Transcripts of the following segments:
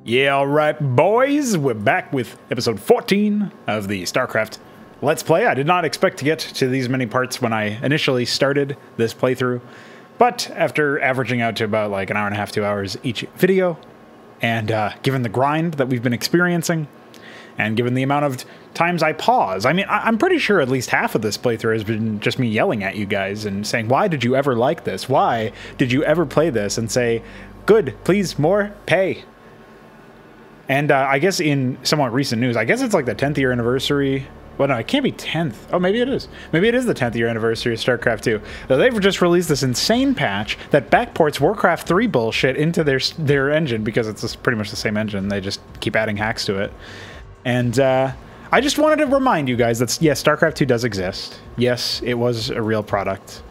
Yeah, alright boys, we're back with episode 14 of the Starcraft Let's Play. I did not expect to get to these many parts when I initially started this playthrough, but after averaging out to about like an hour and a half, 2 hours each video, and given the grind that we've been experiencing, and given the amount of times I pause, I mean, I'm pretty sure at least half of this playthrough has been just me yelling at you guys and saying, why did you ever like this? Why did you ever play this? And say, good, please, more, pay. And I guess in somewhat recent news, I guess it's like the 10th year anniversary. Well, no, it can't be 10th. Oh, maybe it is. Maybe it is the 10th year anniversary of Starcraft II. They've just released this insane patch that backports Warcraft 3 bullshit into their engine because it's just pretty much the same engine. They just keep adding hacks to it. And I just wanted to remind you guys that, yes, Starcraft II does exist. Yes, it was a real product.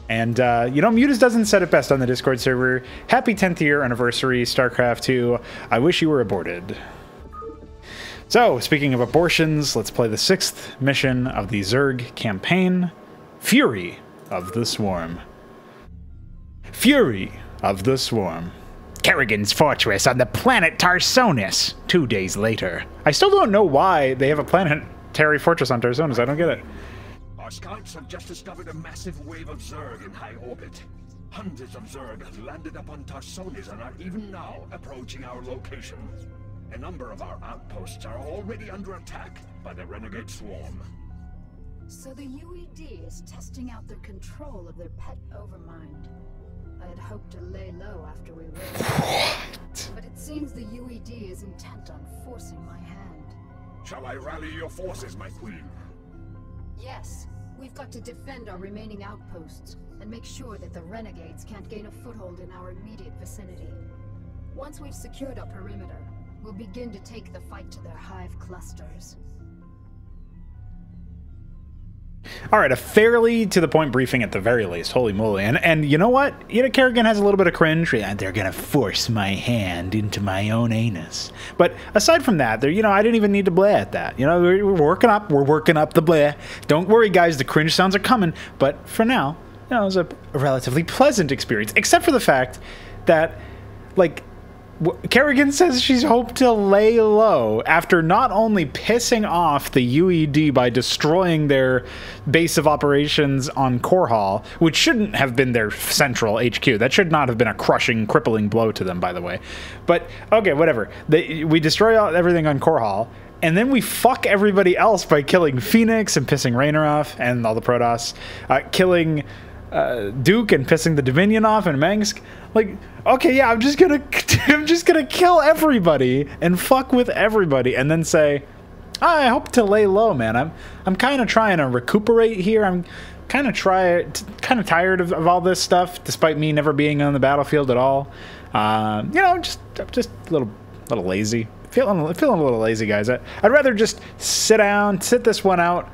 And, you know, Mutas doesn't said it best on the Discord server. Happy 10th year anniversary, Starcraft II. I wish you were aborted. So, speaking of abortions, let's play the 6th mission of the Zerg campaign, Fury of the Swarm. Fury of the Swarm. Kerrigan's fortress on the planet Tarsonis. 2 days later. I still don't know why they have a planetary fortress on Tarsonis. I don't get it. Our scouts have just discovered a massive wave of Zerg in high orbit. Hundreds of Zerg have landed upon Tarsonis and are even now approaching our location. A number of our outposts are already under attack by the renegade swarm. So the UED is testing out their control of their pet overmind. I had hoped to lay low after we raised, but it seems the UED is intent on forcing my hand. Shall I rally your forces, my queen? Yes. We've got to defend our remaining outposts and make sure that the renegades can't gain a foothold in our immediate vicinity. Once we've secured our perimeter, we'll begin to take the fight to their hive clusters. Alright, a fairly to-the-point briefing at the very least. Holy moly. And you know what? You know, Kerrigan has a little bit of cringe. Yeah, they're gonna force my hand into my own anus. But aside from that, you know, I didn't even need to bleh at that. You know, we're working up the bleh. Don't worry, guys, the cringe sounds are coming. But for now, you know, it was a relatively pleasant experience. Except for the fact that, like, Kerrigan says she's hoped to lay low after not only pissing off the UED by destroying their base of operations on Core Hall, which shouldn't have been their central HQ. That should not have been a crushing, crippling blow to them, by the way. But, okay, whatever. We destroy everything on Core Hall, and then we fuck everybody else by killing Phoenix and pissing Raynor off, and all the Protoss, killing Duke and pissing the Dominion off and Mengsk. Like, okay, yeah, I'm just gonna kill everybody and fuck with everybody, and then say, I hope to lay low, man. I'm kind of trying to recuperate here. I'm kind of tired of all this stuff, despite me never being on the battlefield at all. You know, just a little lazy. Feeling a little lazy, guys. I'd rather just sit this one out,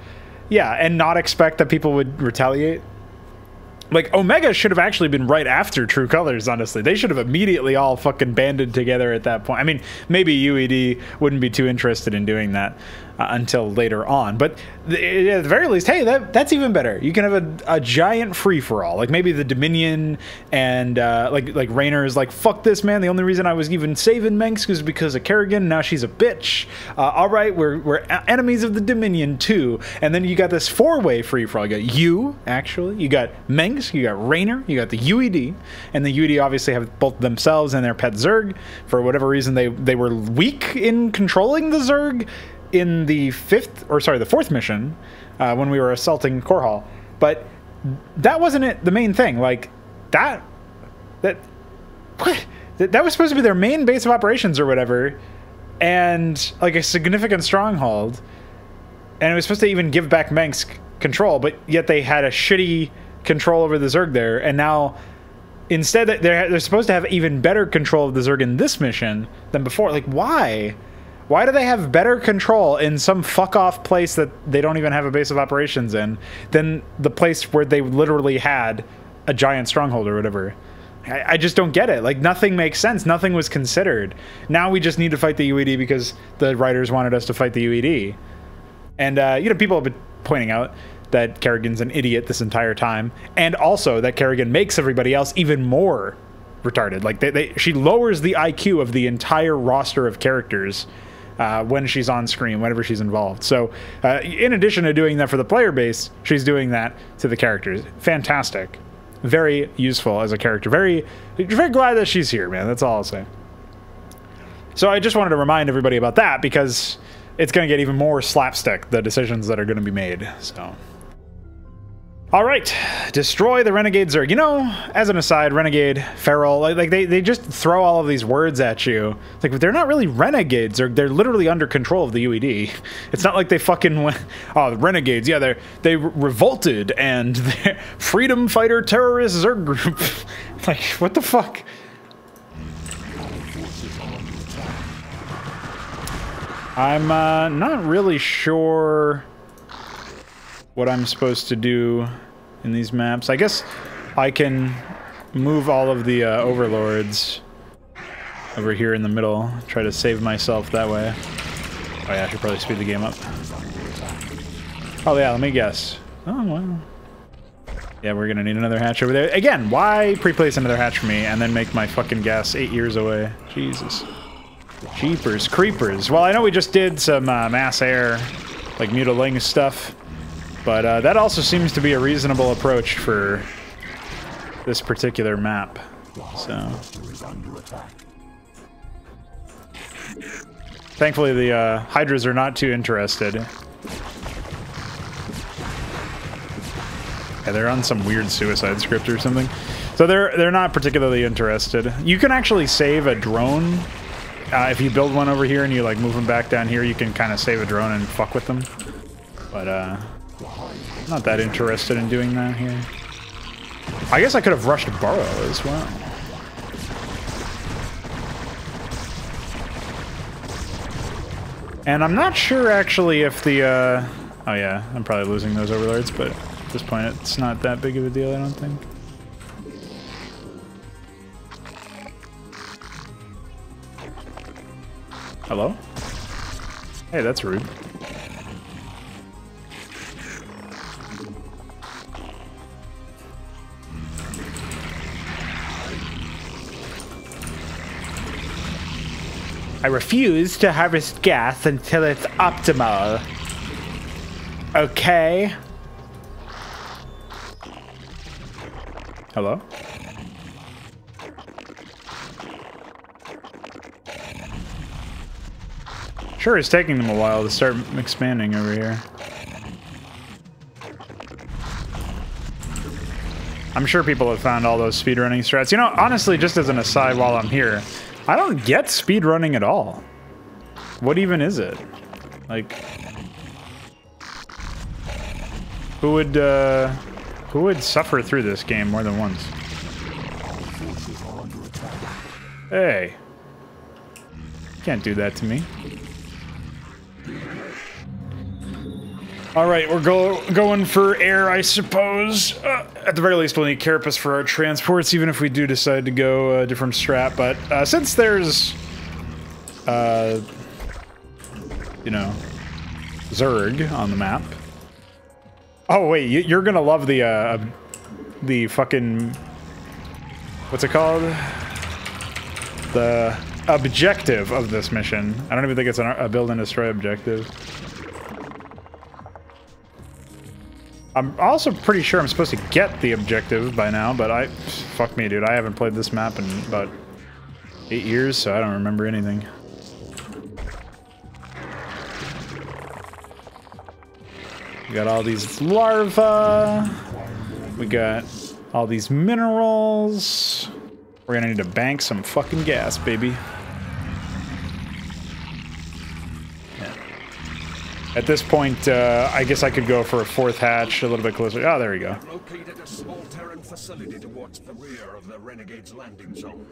yeah, and not expect that people would retaliate. Like, Omega should have actually been right after True Colors, honestly. They should have immediately all fucking banded together at that point. I mean, maybe UED wouldn't be too interested in doing that until later on. But at the very least, hey, that's even better. You can have a giant free-for-all. Like, maybe the Dominion and, like Raynor is like, fuck this, man. The only reason I was even saving Mengsk is because of Kerrigan. Now she's a bitch. All right, we're enemies of the Dominion, too. And then you got this four-way free-for-all. You got you, actually. You got Mengsk. You got Raynor. You got the UED. And the UED obviously have both themselves and their pet Zerg. For whatever reason, they were weak in controlling the Zerg in the fourth mission when we were assaulting Core Hall. But that wasn't the main thing. Like, that was supposed to be their main base of operations or whatever, and like a significant stronghold, and it was supposed to even give back Mengsk control, but yet they had a shitty control over the Zerg there, and now instead they're supposed to have even better control of the Zerg in this mission than before. Like, why? Why do they have better control in some fuck-off place that they don't even have a base of operations in than the place where they literally had a giant stronghold or whatever? I just don't get it. Like, nothing makes sense. Nothing was considered. Now we just need to fight the UED because the writers wanted us to fight the UED. And, you know, people have been pointing out that Kerrigan's an idiot this entire time, and also that Kerrigan makes everybody else even more retarded. Like she lowers the IQ of the entire roster of characters when she's on screen, whenever she's involved. So in addition to doing that for the player base, she's doing that to the characters. Fantastic. Very useful as a character. Very glad that she's here, man. That's all I'll say. So I just wanted to remind everybody about that because it's going to get even more slapstick, the decisions that are going to be made. So, all right, destroy the Renegade Zerg. You know, as an aside, Renegade, Feral, like they just throw all of these words at you. Like, but they're not really Renegades. They're literally under control of the UED. It's not like they fucking went, oh, the Renegades. Yeah, they revolted and they're freedom fighter terrorist Zerg group. Like, what the fuck? I'm not really sure what I'm supposed to do in these maps. I guess I can move all of the overlords over here in the middle, try to save myself that way. Oh yeah, I should probably speed the game up. Oh yeah, let me guess. Oh well. Yeah, we're gonna need another hatch over there. Again, why pre-place another hatch for me and then make my fucking gas 8 years away? Jesus. Jeepers creepers. Well, I know we just did some mass air, like mutiling stuff, but that also seems to be a reasonable approach for this particular map. So, thankfully, the Hydras are not too interested. Yeah, they're on some weird suicide script or something, so they're not particularly interested. You can actually save a drone. If you build one over here and you like move them back down here, you can kind of save a drone and fuck with them. But not that interested in doing that here. I guess I could have rushed Burrow as well. And I'm not sure actually if the oh yeah, I'm probably losing those overlords, but at this point it's not that big of a deal, I don't think. Hello? Hey, that's rude. I refuse to harvest gas until it's optimal. Okay. Hello? Sure, it's taking them a while to start expanding over here. I'm sure people have found all those speedrunning strats. You know, honestly, just as an aside while I'm here, I don't get speedrunning at all. What even is it? Like, who would suffer through this game more than once? Hey. Can't do that to me. Alright, we're going for air, I suppose. At the very least, we'll need carapace for our transports, even if we do decide to go a different strat. But since there's, you know, Zerg on the map. Oh, wait, you're gonna love the fucking... What's it called? The objective of this mission. I don't even think it's a build and destroy objective. I'm also pretty sure I'm supposed to get the objective by now, but fuck me, dude. I haven't played this map in about 8 years, so I don't remember anything. We got all these larvae. We got all these minerals. We're gonna need to bank some fucking gas, baby. At this point, I guess I could go for a fourth hatch a little bit closer. Oh, there we go. Located a small Terran facility towards the rear of the Renegade's landing zone.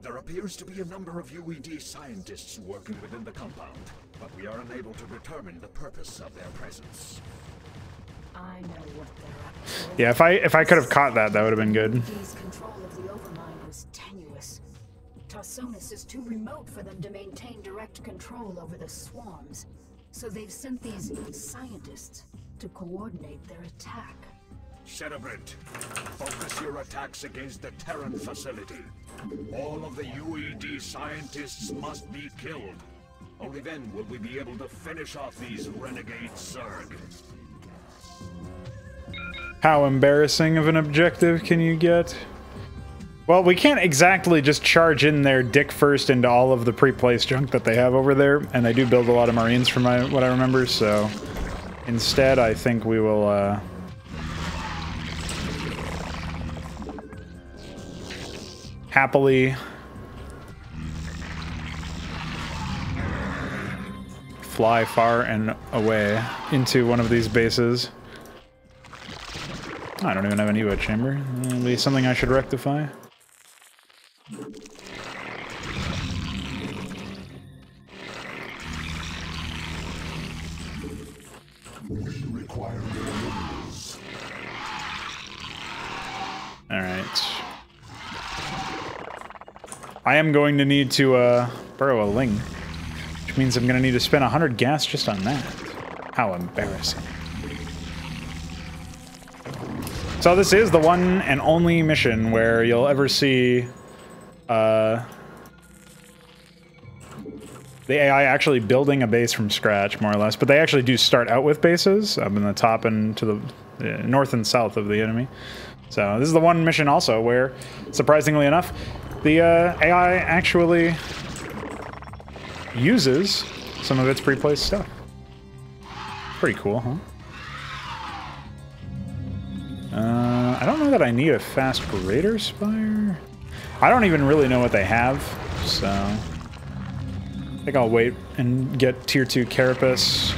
There appears to be a number of UED scientists working within the compound, but we are unable to determine the purpose of their presence. I know what they're up to. Yeah, if I could have caught that, that would have been good. UED's control of the Overmind was tenuous. Tarsonis is too remote for them to maintain direct control over the swarms. So they've sent these scientists to coordinate their attack. Cerebrant, focus your attacks against the Terran facility. All of the UED scientists must be killed. Only then will we be able to finish off these renegade Zerg. How embarrassing of an objective can you get? Well, we can't exactly just charge in there dick first into all of the pre-placed junk that they have over there, and they do build a lot of Marines from what I remember, so instead I think we will happily fly far and away into one of these bases. I don't even have an evo chamber. That'll be something I should rectify. Alright. I am going to need to burrow a ling, which means I'm going to need to spend 100 gas just on that. How embarrassing. So this is the one and only mission where you'll ever see the AI actually building a base from scratch, more or less. But they actually do start out with bases up in the top and to the north and south of the enemy. So this is the one mission also where, surprisingly enough, the AI actually uses some of its pre-placed stuff. Pretty cool, huh? I don't know that I need a fast Raider Spire. I don't even really know what they have, so I think I'll wait and get tier 2 Carapace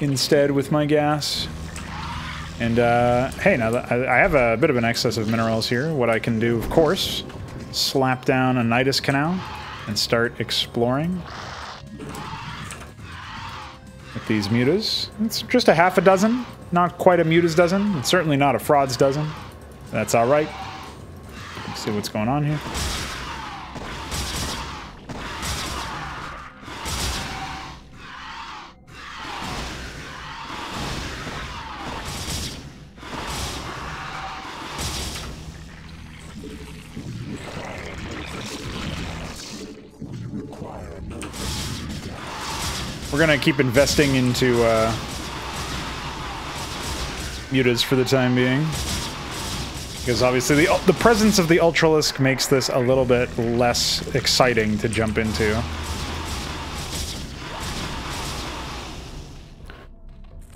instead with my gas. And hey, now that I have a bit of an excess of minerals here, what I can do, of course, slap down a Nidus Canal and start exploring with these mutas. It's just a half a dozen. Not quite a muta's dozen. It's certainly not a fraud's dozen. That's all right. Let's see what's going on here. We're gonna keep investing into mutas for the time being, because obviously the presence of the Ultralisk makes this a little bit less exciting to jump into.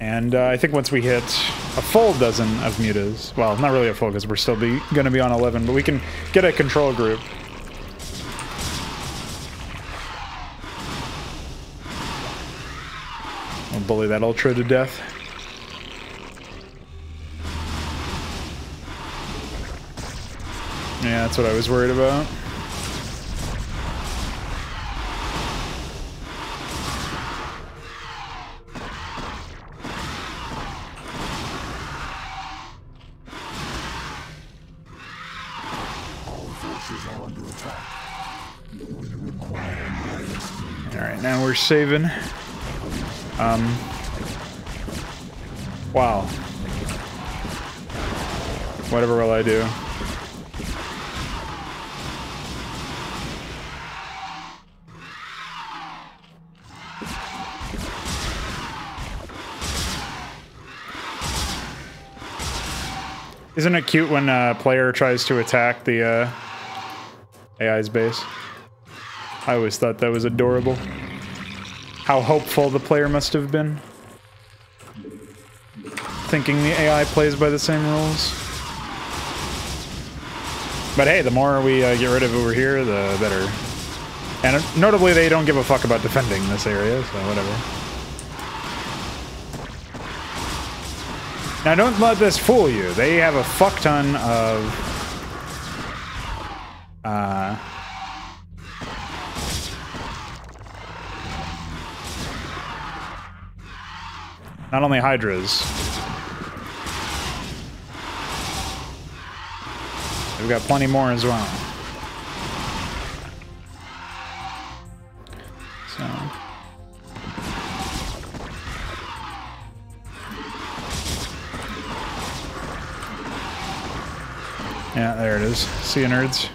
And I think once we hit a full dozen of mutas, well, not really a full because we're still going to be on 11, but we can get a control group. We'll bully that Ultra to death. Yeah, that's what I was worried about. Alright, now we're saving. Wow. Whatever will I do? Isn't it cute when a player tries to attack the AI's base? I always thought that was adorable. How hopeful the player must have been. Thinking the AI plays by the same rules. But hey, the more we get rid of over here, the better. And notably, they don't give a fuck about defending this area, so whatever. Now, don't let this fool you. They have a fuck ton of not only Hydras. We've got plenty more as well. So. Yeah, there it is. See you, nerds.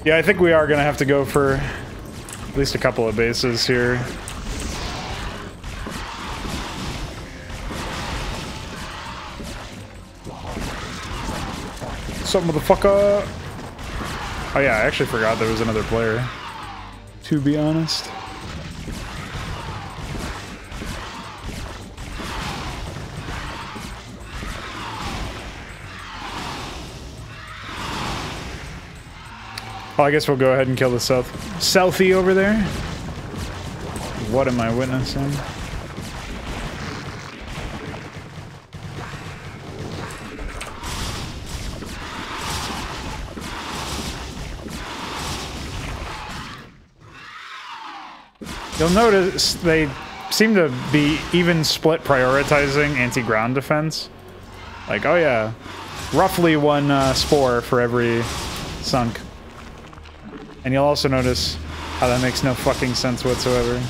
Yeah, I think we are going to have to go for at least a couple of bases here. What's up, motherfucker? Oh yeah, I actually forgot there was another player, to be honest. Oh, I guess we'll go ahead and kill the Southie over there. What am I witnessing? You'll notice they seem to be even split prioritizing anti-ground defense. Like, oh yeah, roughly one spore for every sunk. And you'll also notice how that makes no fucking sense whatsoever.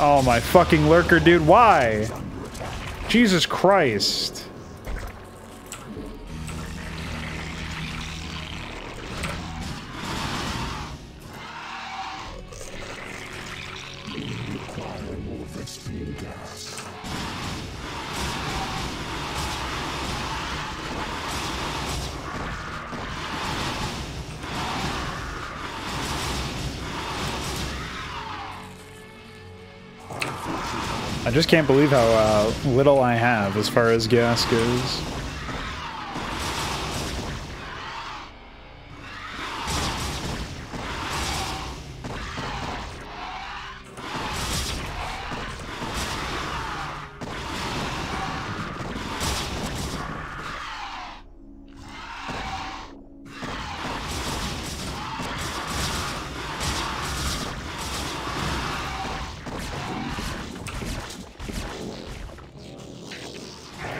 Oh my fucking lurker, dude, why? Jesus Christ. I just can't believe how little I have as far as gas goes.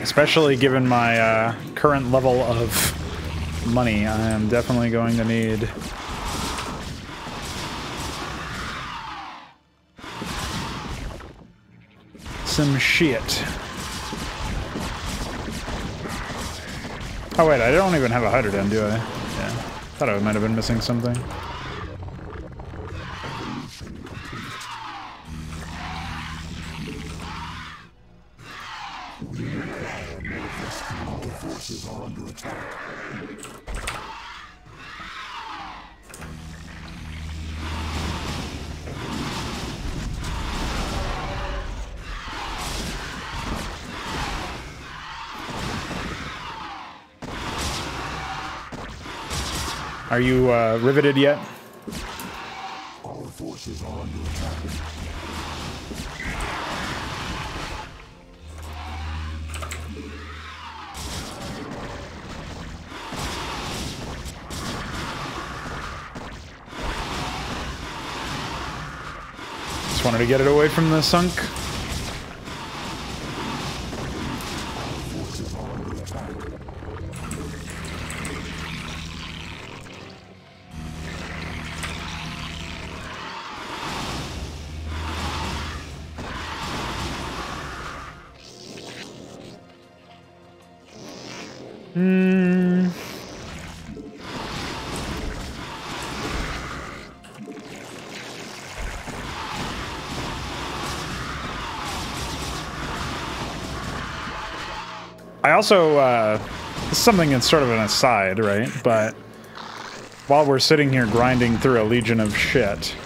Especially given my current level of money, I am definitely going to need some shit. Oh wait, I don't even have a hydrogen, do I? Yeah, thought I might have been missing something. Are you riveted yet? Our forces are under attack. Just wanted to get it away from the sunk. I also, this is something that's sort of an aside, right? But while we're sitting here grinding through a legion of shit,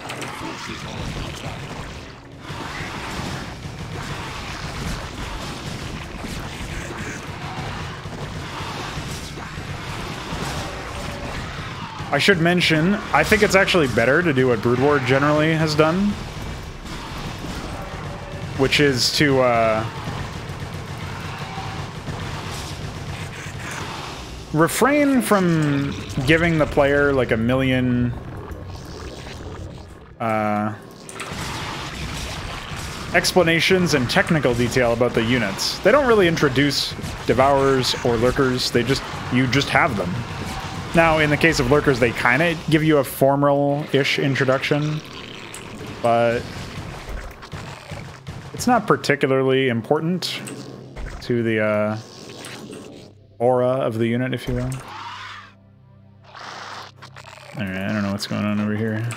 I should mention, I think it's actually better to do what Brood War generally has done, which is to, refrain from giving the player like a million explanations and technical detail about the units. They don't really introduce devourers or lurkers, you just have them. Now, in the case of lurkers, they kind of give you a formal-ish introduction, but It's not particularly important to the aura of the unit, if you will. Alright, I don't know what's going on over here.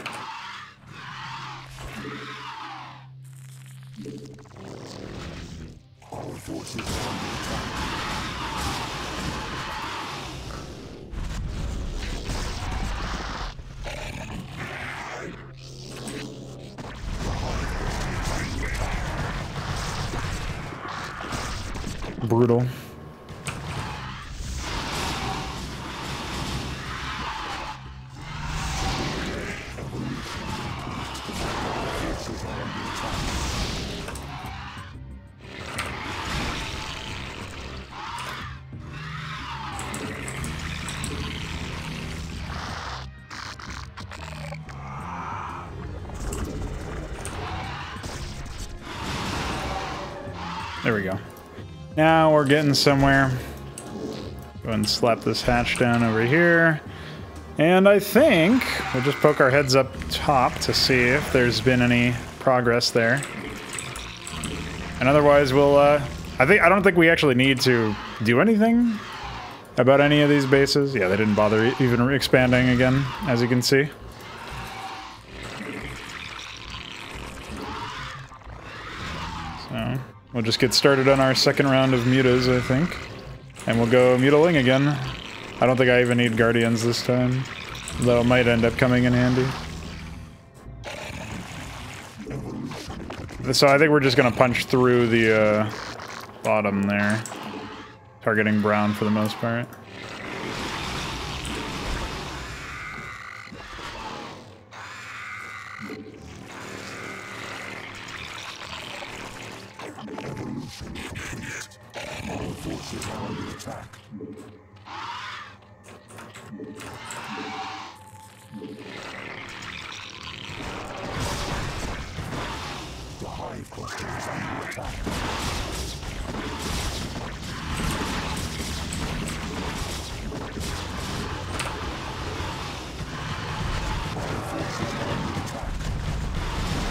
Brutal. There we go. Now we're getting somewhere. Go ahead and slap this hatch down over here. And I think we'll just poke our heads up top to see if there's been any progress there. And otherwise we'll, I don't think we actually need to do anything about any of these bases. Yeah, they didn't bother even expanding again, as you can see. So we'll just get started on our second round of mutas, I think. And we'll go mutaling again. I don't think I even need guardians this time, though it might end up coming in handy. So I think we're just gonna punch through the bottom there, targeting brown for the most part.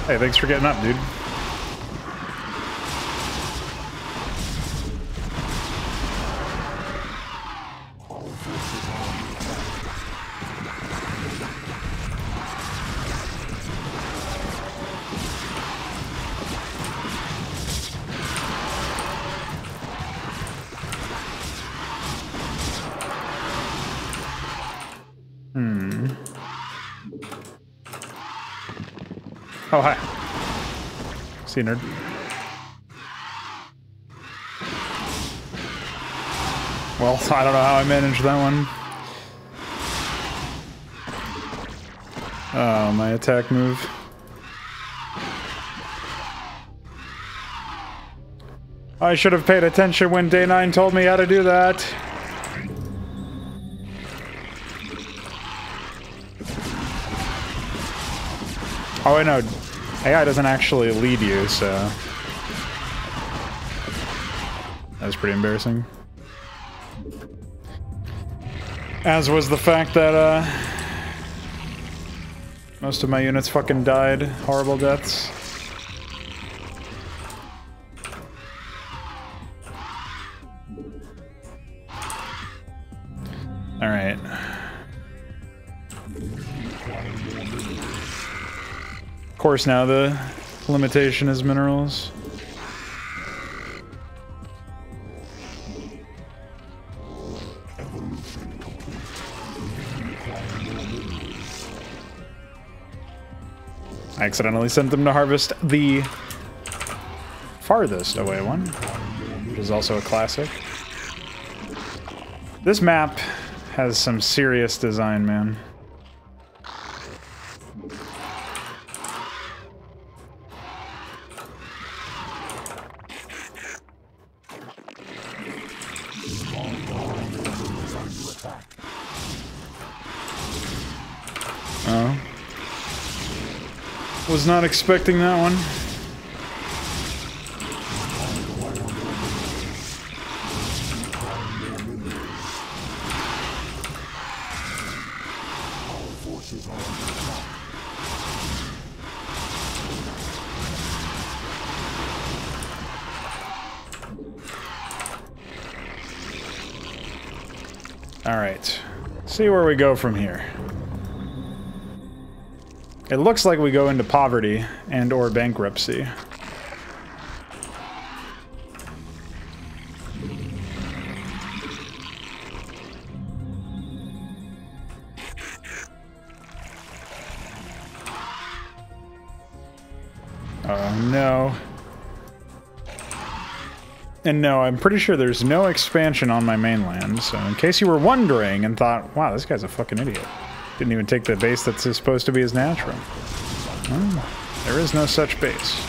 Hey, thanks for getting up, dude. Oh, hi. See you, nerd. Well, I don't know how I managed that one. Oh, my attack move. I should have paid attention when Day 9 told me how to do that. Oh, I know. AI doesn't actually lead you, so... That was pretty embarrassing. As was the fact that, most of my units fucking died. Horrible deaths. Alright. Of course, now the limitation is minerals. I accidentally sent them to harvest the farthest away one, which is also a classic. This map has some serious design, man. Oh. Was not expecting that one. Alright. See where we go from here. It looks like we go into poverty and or bankruptcy. Oh no. And no, I'm pretty sure there's no expansion on my mainland, so in case you were wondering and thought, wow, this guy's a fucking idiot. Didn't even take the base that's supposed to be his natural. Well, there is no such base.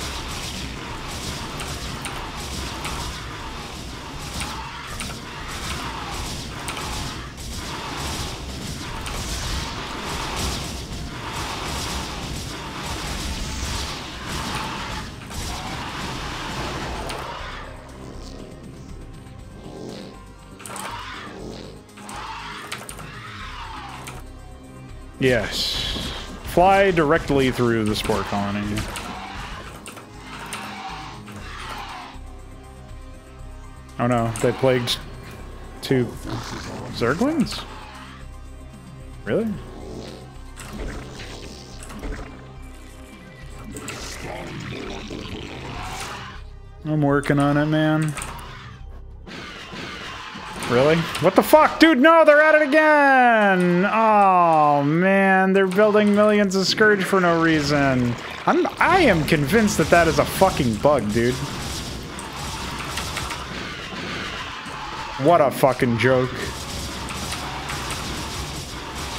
Yes. Fly directly through the spore colony. Oh no, they plagued 2 Zerglings? Really? I'm working on it, man. Really? What the fuck? Dude, no, they're at it again! Oh, man, they're building millions of Scourge for no reason. I am convinced that that is a fucking bug, dude. What a fucking joke.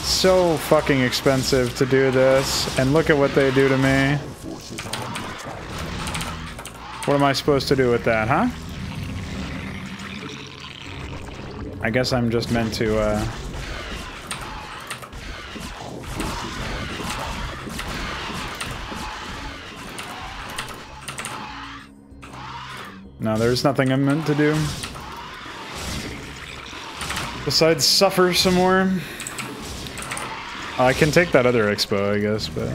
So fucking expensive to do this, and look at what they do to me. What am I supposed to do with that, huh? I guess I'm just meant to, No, there's nothing I'm meant to do. Besides suffer some more. I can take that other expo, I guess, but...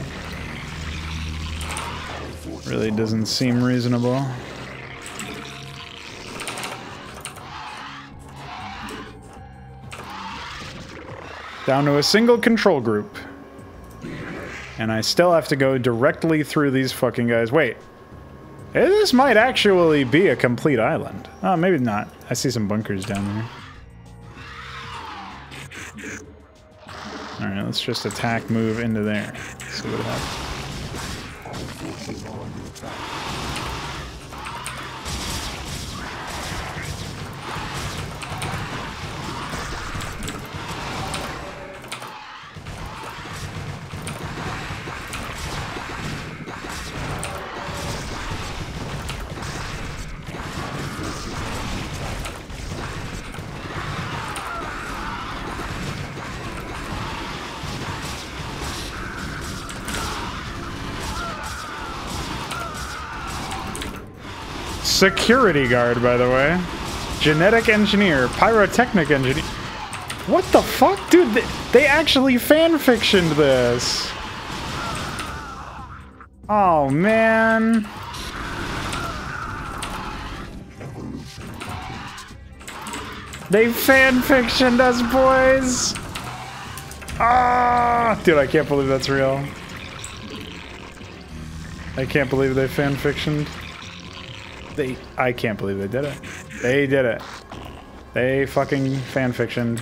really doesn't seem reasonable. Down to a single control group. And I still have to go directly through these fucking guys. Wait. This might actually be a complete island. Oh, maybe not. I see some bunkers down there. Alright, let's just attack, move into there. See what happens. Security guard, by the way. Genetic engineer. Pyrotechnic engineer. What the fuck? Dude, they actually fanfictioned this. Oh, man. They fanfictioned us, boys. Ah, dude, I can't believe that's real. I can't believe they fanfictioned. I can't believe they did it. They did it. They fucking fanfictioned.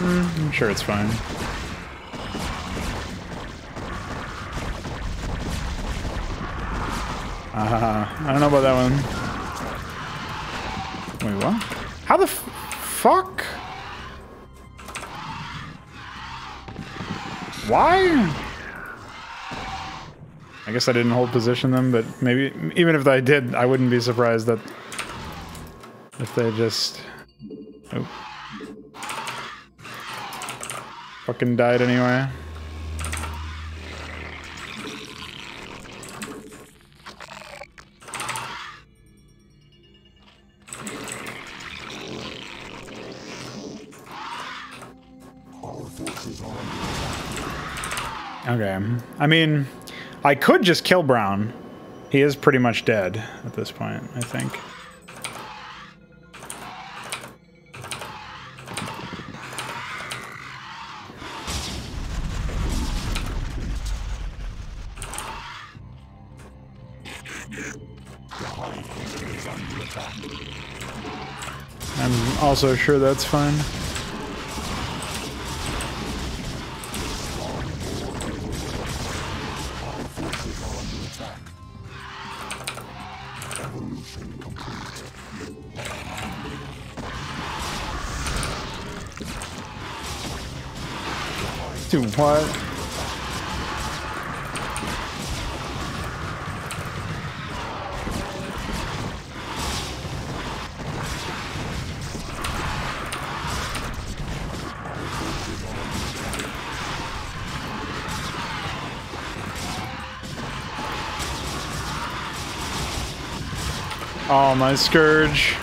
I'm sure it's fine. I don't know about that one. Wait, what? How the fuck? Why? I guess I didn't hold position them, but maybe, even if I did, I wouldn't be surprised that if they just... Oh. Fucking died anyway. Okay, I mean... I could just kill Brown. He is pretty much dead at this point, I think. I'm also sure that's fine. Dude, what? Oh, my Scourge.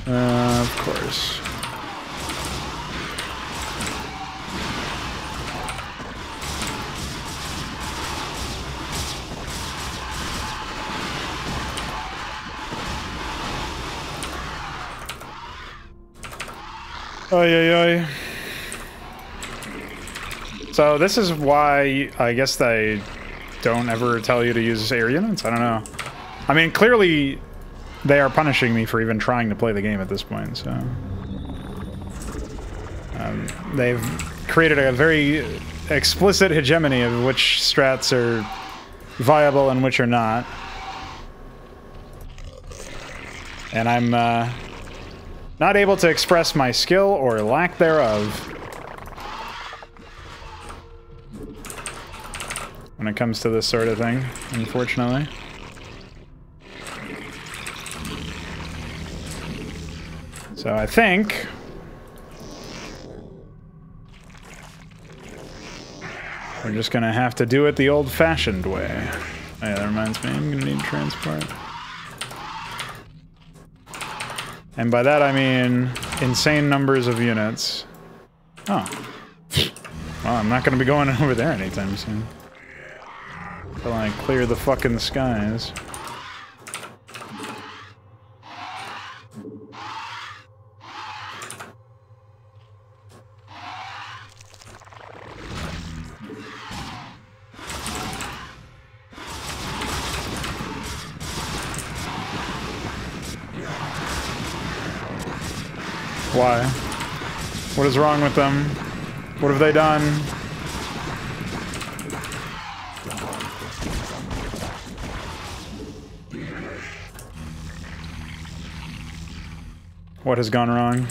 Of course. Oy, oy, oy. So this is why I guess they don't ever tell you to use air units? I don't know. I mean, clearly they are punishing me for even trying to play the game at this point, so... they've created a very explicit hegemony of which strats are viable and which are not. And I'm not able to express my skill or lack thereof when it comes to this sort of thing, unfortunately. So I think we're just gonna have to do it the old-fashioned way. Oh yeah, that reminds me, I'm gonna need transport. And by that I mean insane numbers of units. Oh. Well, I'm not gonna be going over there anytime soon. Until I clear the fucking skies. Why? What is wrong with them? What have they done? What has gone wrong?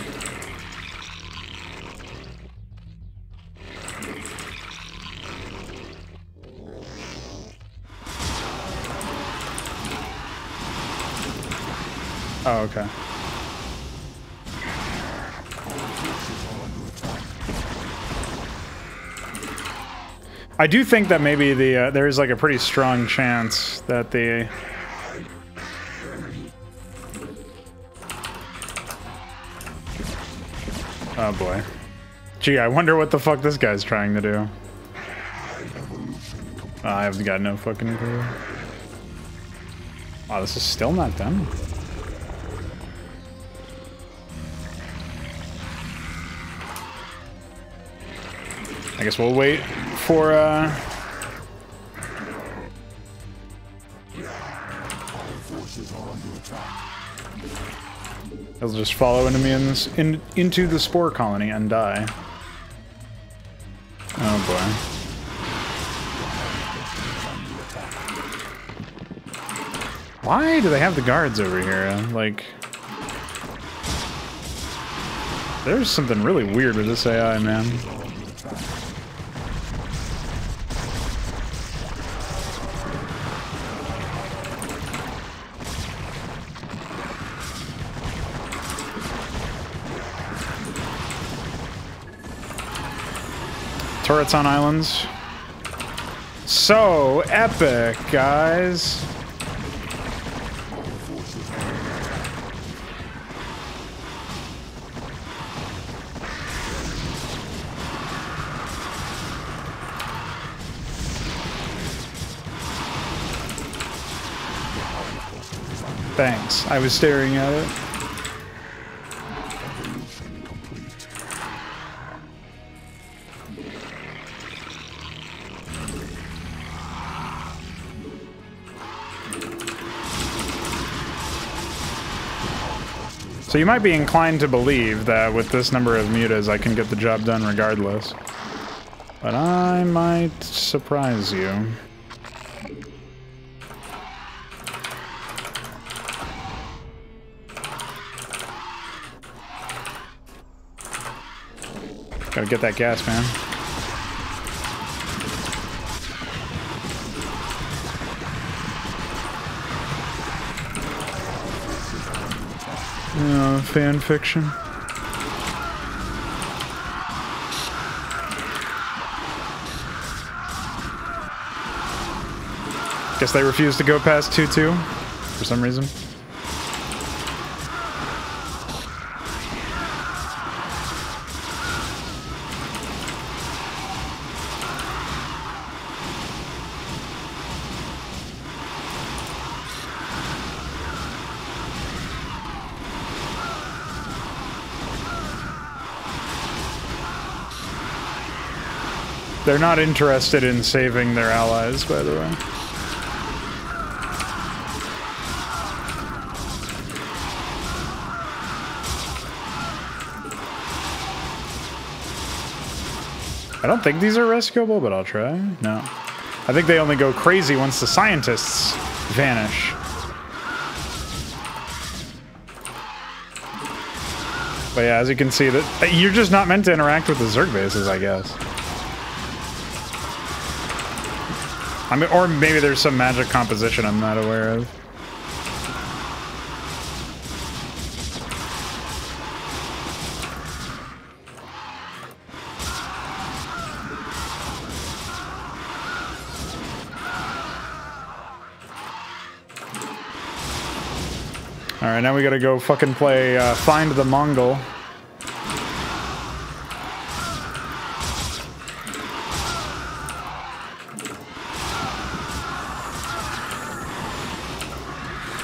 Oh, okay. I do think that maybe the there is like a pretty strong chance that the oh boy. Gee, I wonder what the fuck this guy's trying to do. I've got no fucking clue. Wow, this is still not done. I guess we'll wait for he'll just follow into me into the spore colony and die. Oh boy. Why do they have the guards over here? Like, there's something really weird with this AI, man. Turrets on islands. So epic, guys. Thanks. I was staring at it. So you might be inclined to believe that with this number of mutas I can get the job done regardless. But I might surprise you. Gotta get that gas, man. Fan fiction. Guess they refuse to go past 2-2 for some reason. They're not interested in saving their allies, by the way. I don't think these are rescuable, but I'll try. No. I think they only go crazy once the scientists vanish. But yeah, as you can see, that you're just not meant to interact with the Zerg bases, I guess. I mean, or maybe there's some magic composition I'm not aware of. Alright, now we gotta go fucking play Find the Mongol.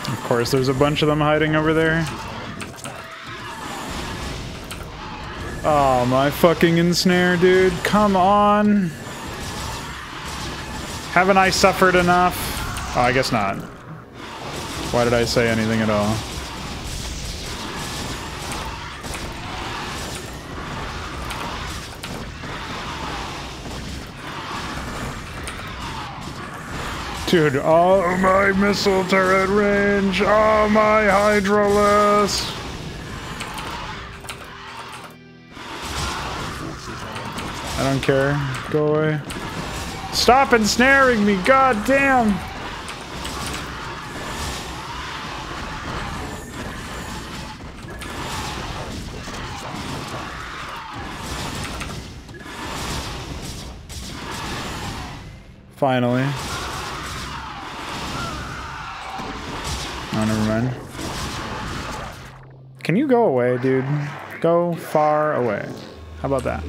Of course, there's a bunch of them hiding over there. Oh, my fucking ensnare, dude. Come on. Haven't I suffered enough? Oh, I guess not. Why did I say anything at all? Dude, oh my missile turret range! Oh my Hydralisk! I don't care. Go away. Stop ensnaring me, god damn! Finally. Oh, never mind. Can you go away, dude? Go far away. How about that?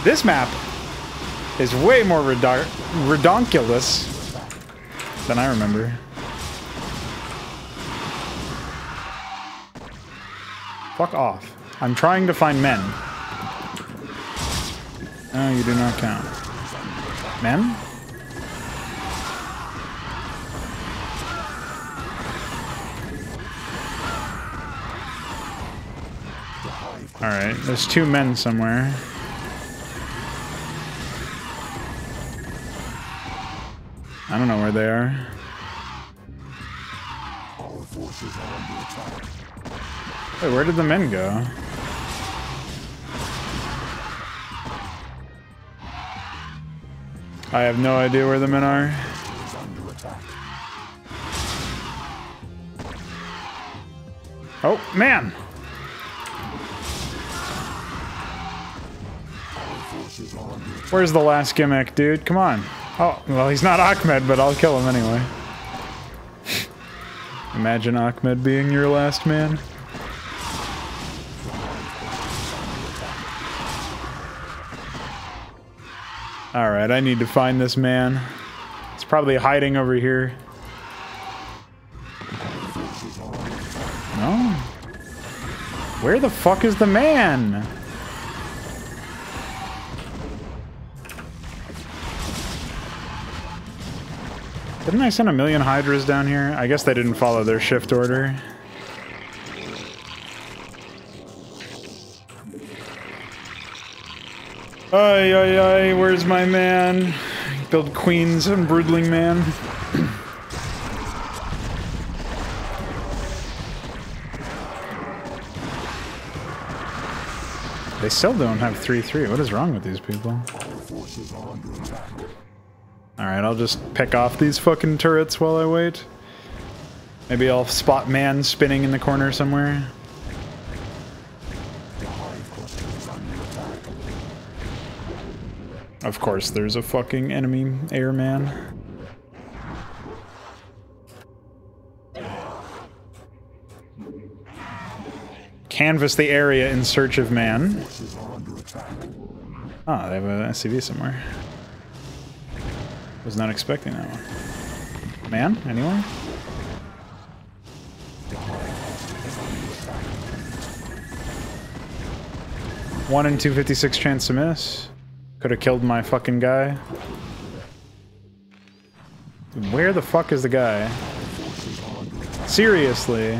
This map is way more redonkulous than I remember. Fuck off. I'm trying to find men. Oh, you do not count. Men? Alright, there's two men somewhere. I don't know where they are. Wait, where did the men go? I have no idea where the men are. Oh, man! Where's the last gimmick, dude? Come on. Oh, well, he's not Ahmed, but I'll kill him anyway. Imagine Ahmed being your last man. Alright, I need to find this man. He's probably hiding over here. No? Where the fuck is the man? Didn't I send 1,000,000 Hydras down here? I guess they didn't follow their shift order. Ay, ay, ay, where's my man? Build queens and broodling man. They still don't have 3-3. What is wrong with these people? Alright, I'll just pick off these fucking turrets while I wait. Maybe I'll spot man spinning in the corner somewhere. Of course, there's a fucking enemy airman. Canvass the area in search of man. Oh, they have an SCV somewhere. Was not expecting that one. Man, anywhere? One in 256 chance to miss. Could have killed my fucking guy. Where the fuck is the guy? Seriously.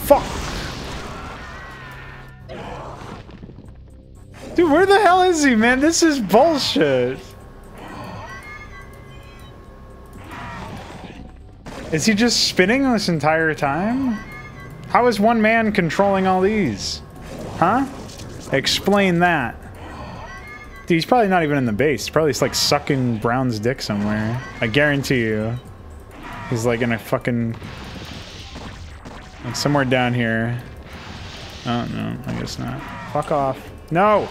Fuck! Dude, where the hell is he, man? This is bullshit. Is he just spinning this entire time? How is one man controlling all these? Huh? Explain that. Dude, he's probably not even in the base. He's probably just like sucking Brown's dick somewhere. I guarantee you. He's like in a fucking... like somewhere down here. Oh, no, I guess not. Fuck off. No!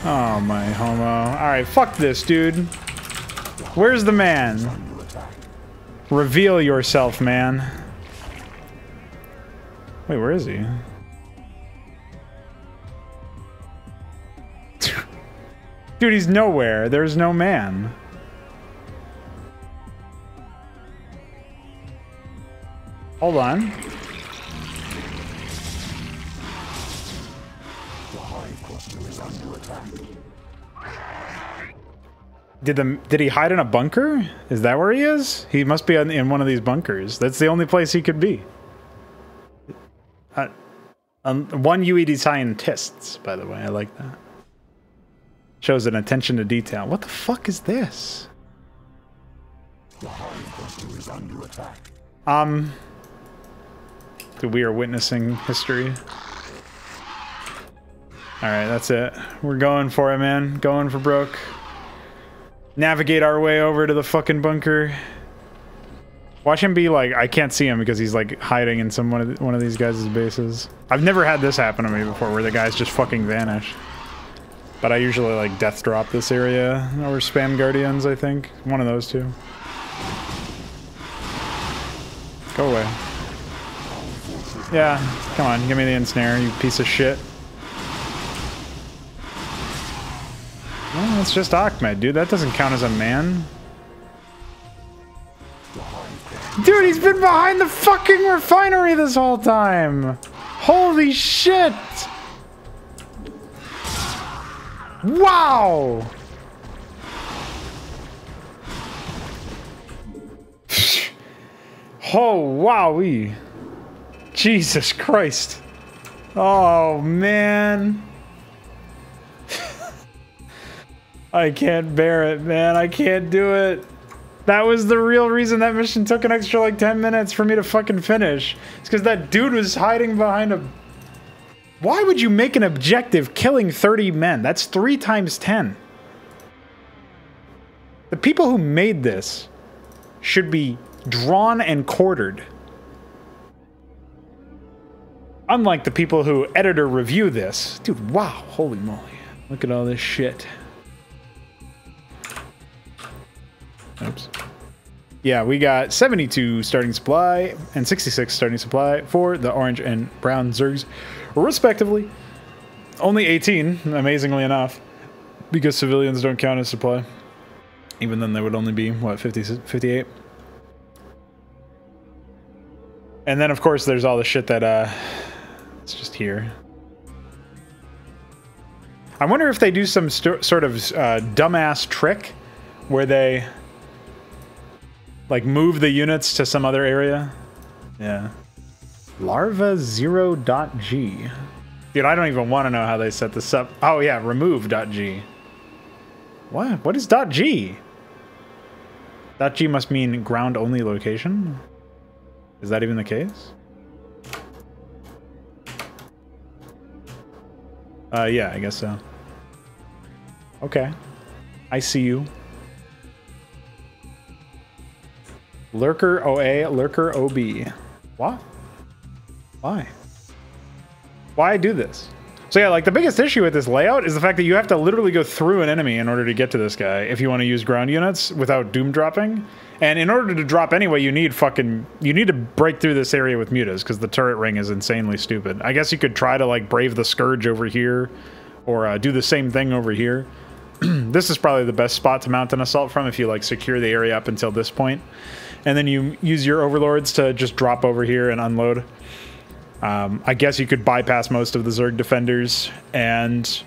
Oh, my homo. Alright, fuck this, dude. Where's the man? Reveal yourself, man. Wait, where is he? Dude, he's nowhere. There's no man. Hold on. The hive cluster is under attack. Did he hide in a bunker? Is that where he is? He must be in one of these bunkers. That's the only place he could be. One UED scientists, by the way. I like that. Shows an attention to detail. What the fuck is this? The hive cluster is under attack. Dude, we are witnessing history. Alright, that's it. We're going for it, man. Going for broke. Navigate our way over to the fucking bunker. Watch him be like, I can't see him because he's like hiding in one of these guys' bases. I've never had this happen to me before where the guys just fucking vanish. But I usually like death drop this area or spam guardians, I think. One of those two. Go away. Yeah, come on, give me the ensnare, you piece of shit. Well, it's just Ahmed, dude. That doesn't count as a man. Dude, he's been behind the fucking refinery this whole time! Holy shit! Wow! Oh, wowee. Jesus Christ. Oh, man. I can't bear it, man. I can't do it. That was the real reason that mission took an extra like 10 minutes for me to fucking finish. It's because that dude was hiding behind a... Why would you make an objective killing 30 men? That's 3 times 10. The people who made this should be drawn and quartered. Unlike the people who edit or review this. Dude, wow. Holy moly. Look at all this shit. Oops. Yeah, we got 72 starting supply and 66 starting supply for the orange and brown Zergs, respectively. Only 18, amazingly enough, because civilians don't count as supply. Even then, they would only be, what, 58? And then, of course, there's all the shit that, it's just here. I wonder if they do some sort of dumbass trick where they like move the units to some other area. Yeah. Larva 0.g. Dude, I don't even want to know how they set this up. Oh yeah, remove.g. What? What is .g? .g must mean ground only location? Is that even the case? Yeah, I guess so. Okay. I see you. Lurker OA, Lurker OB. What? Why? Why do this? So yeah, like the biggest issue with this layout is the fact that you have to literally go through an enemy in order to get to this guy if you want to use ground units without doom dropping. And in order to drop anyway, you need to break through this area with mutas because the turret ring is insanely stupid. I guess you could try to like brave the scourge over here or do the same thing over here. This is probably the best spot to mount an assault from if you like secure the area up until this point. And then you use your overlords to just drop over here and unload. I guess you could bypass most of the Zerg defenders and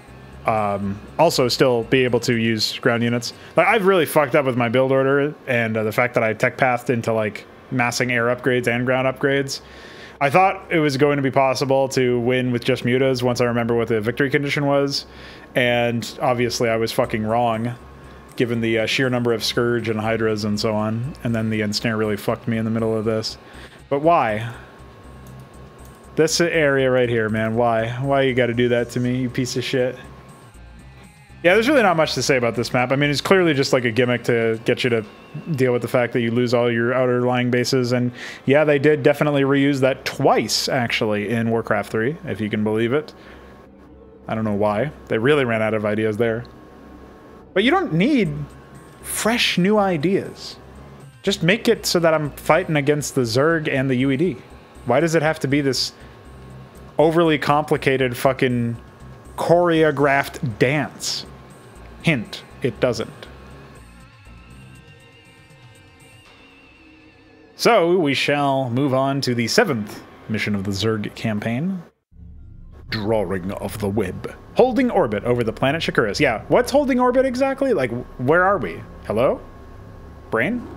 also still be able to use ground units. Like, I've really fucked up with my build order and the fact that I tech pathed into like massing air upgrades and ground upgrades. I thought it was going to be possible to win with just mutas once I remember what the victory condition was, and obviously I was fucking wrong given the sheer number of Scourge and Hydras and so on, and then the Ensnare really fucked me in the middle of this. But why? This area right here, man, why? Why you gotta do that to me, you piece of shit? Yeah, there's really not much to say about this map. I mean, it's clearly just like a gimmick to get you to deal with the fact that you lose all your outer lying bases, and yeah, they did definitely reuse that twice, actually, in Warcraft 3, if you can believe it. I don't know why. They really ran out of ideas there. But you don't need fresh new ideas. Just make it so that I'm fighting against the Zerg and the UED. Why does it have to be this overly complicated fucking choreographed dance? Hint, it doesn't. So we shall move on to the 7th mission of the Zerg campaign. Drawing of the web. Holding orbit over the planet Shakuras. Yeah, what's holding orbit exactly? Like, where are we? Hello? Brain?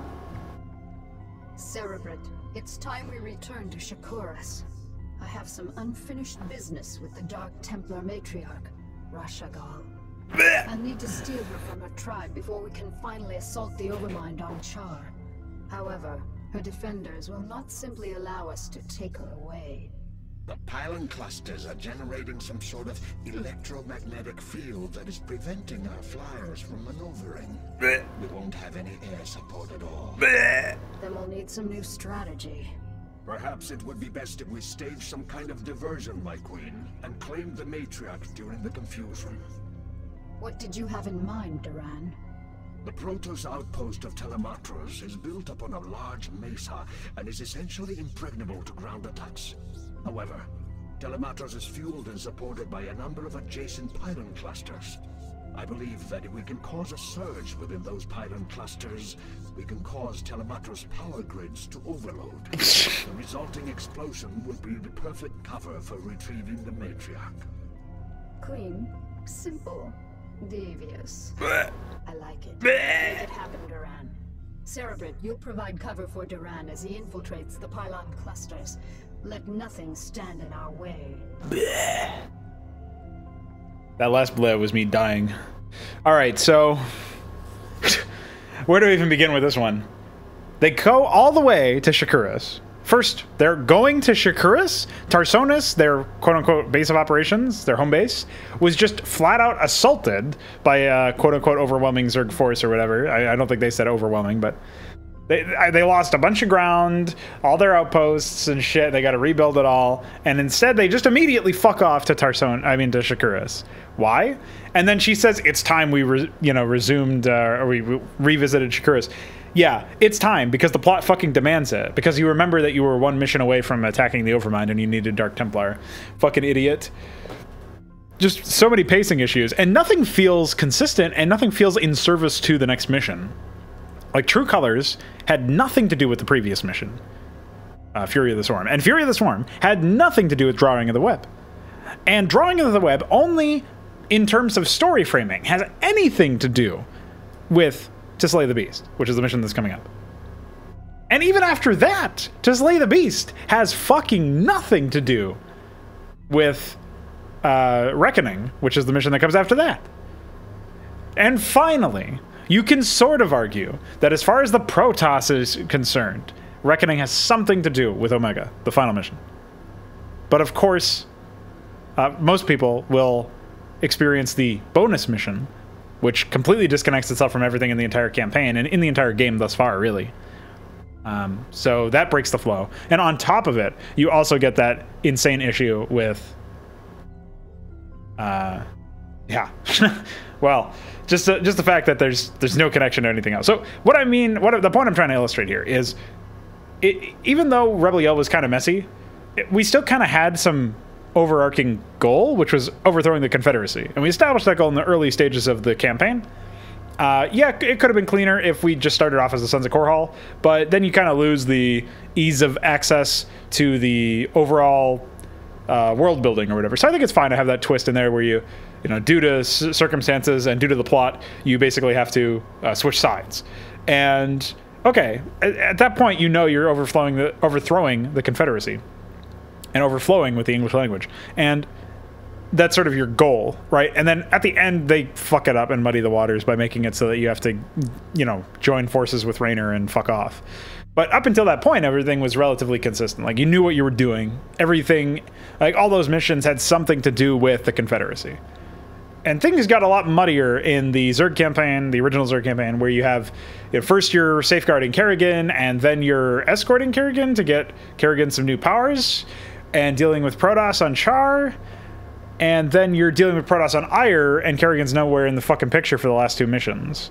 Cerebrate, it's time we return to Shakuras. I have some unfinished business with the Dark Templar matriarch, Rashagal. I need to steal her from her tribe before we can finally assault the Overmind on Char. However, her defenders will not simply allow us to take her away. The pylon clusters are generating some sort of electromagnetic field that is preventing our flyers from maneuvering. We won't have any air support at all. Then we'll need some new strategy. Perhaps it would be best if we stage some kind of diversion, my queen, and claim the matriarch during the confusion. What did you have in mind, Duran? The Protoss outpost of Telematros is built upon a large mesa and is essentially impregnable to ground attacks. However, Telematros is fueled and supported by a number of adjacent pylon clusters. I believe that if we can cause a surge within those pylon clusters, we can cause Telematros power grids to overload. The resulting explosion will be the perfect cover for retrieving the matriarch. Queen, simple, devious. I like it. Make it happen, Duran. Cerebrate, you'll provide cover for Duran as he infiltrates the pylon clusters. Let nothing stand in our way. That last bleh was me dying. Alright, so where do we even begin with this one? They go all the way to Shakuras. First, they're going to Shakuras. Tarsonis, their quote-unquote base of operations, their home base, was just flat-out assaulted by a quote-unquote overwhelming Zerg force or whatever. I don't think they said overwhelming, but they lost a bunch of ground, all their outposts and shit. They got to rebuild it all, and instead they just immediately fuck off to to Shakuras. Why? And then she says it's time we revisited Shakuras. Yeah, it's time, because the plot fucking demands it. Because you remember that you were one mission away from attacking the Overmind and you needed Dark Templar. Fucking idiot. Just so many pacing issues. And nothing feels consistent, and nothing feels in service to the next mission. Like, True Colors had nothing to do with the previous mission. Fury of the Swarm. And Fury of the Swarm had nothing to do with Drawing of the Web. And Drawing of the Web only in terms of story framing, has anything to do with To Slay the Beast, which is the mission that's coming up. And even after that, To Slay the Beast has fucking nothing to do with Reckoning, which is the mission that comes after that. And finally, you can sort of argue that as far as the Protoss is concerned, Reckoning has something to do with Omega, the final mission. But of course, most people will experience the bonus mission, which completely disconnects itself from everything in the entire campaign and in the entire game thus far, really. So that breaks the flow. And on top of it, you also get that insane issue with... yeah. Well, just the fact that there's no connection to anything else. So what I mean, the point I'm trying to illustrate here is, even though Rebel Yell was kind of messy, we still kind of had some overarching goal, which was overthrowing the Confederacy. And we established that goal in the early stages of the campaign. Yeah, it could have been cleaner if we just started off as the Sons of Korhal, but then you kind of lose the ease of access to the overall world building or whatever. So I think it's fine to have that twist in there where you know, due to circumstances and due to the plot, you basically have to switch sides. And okay, at that point, you know you're overthrowing the Confederacy and overflowing with the English language. And that's sort of your goal, right? And then at the end, they fuck it up and muddy the waters by making it so that you have to, you know, join forces with Raynor and fuck off. But up until that point, everything was relatively consistent. Like, you knew what you were doing. Everything, like, all those missions had something to do with the Confederacy. And things got a lot muddier in the Zerg campaign, the original Zerg campaign, where you have, you know, first you're safeguarding Kerrigan, and then you're escorting Kerrigan to get Kerrigan some new powers, and dealing with Protoss on Char, and then you're dealing with Protoss on Ire, and Kerrigan's nowhere in the fucking picture for the last two missions.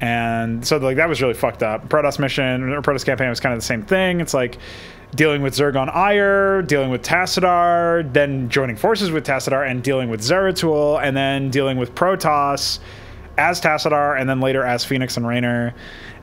And so, like, that was really fucked up. Protoss mission, or Protoss campaign was kind of the same thing. It's like dealing with Zerg on Ire, dealing with Tassadar, then joining forces with Tassadar and dealing with Zeratul, and then dealing with Protoss as Tassadar, and then later as Phoenix and Raynor,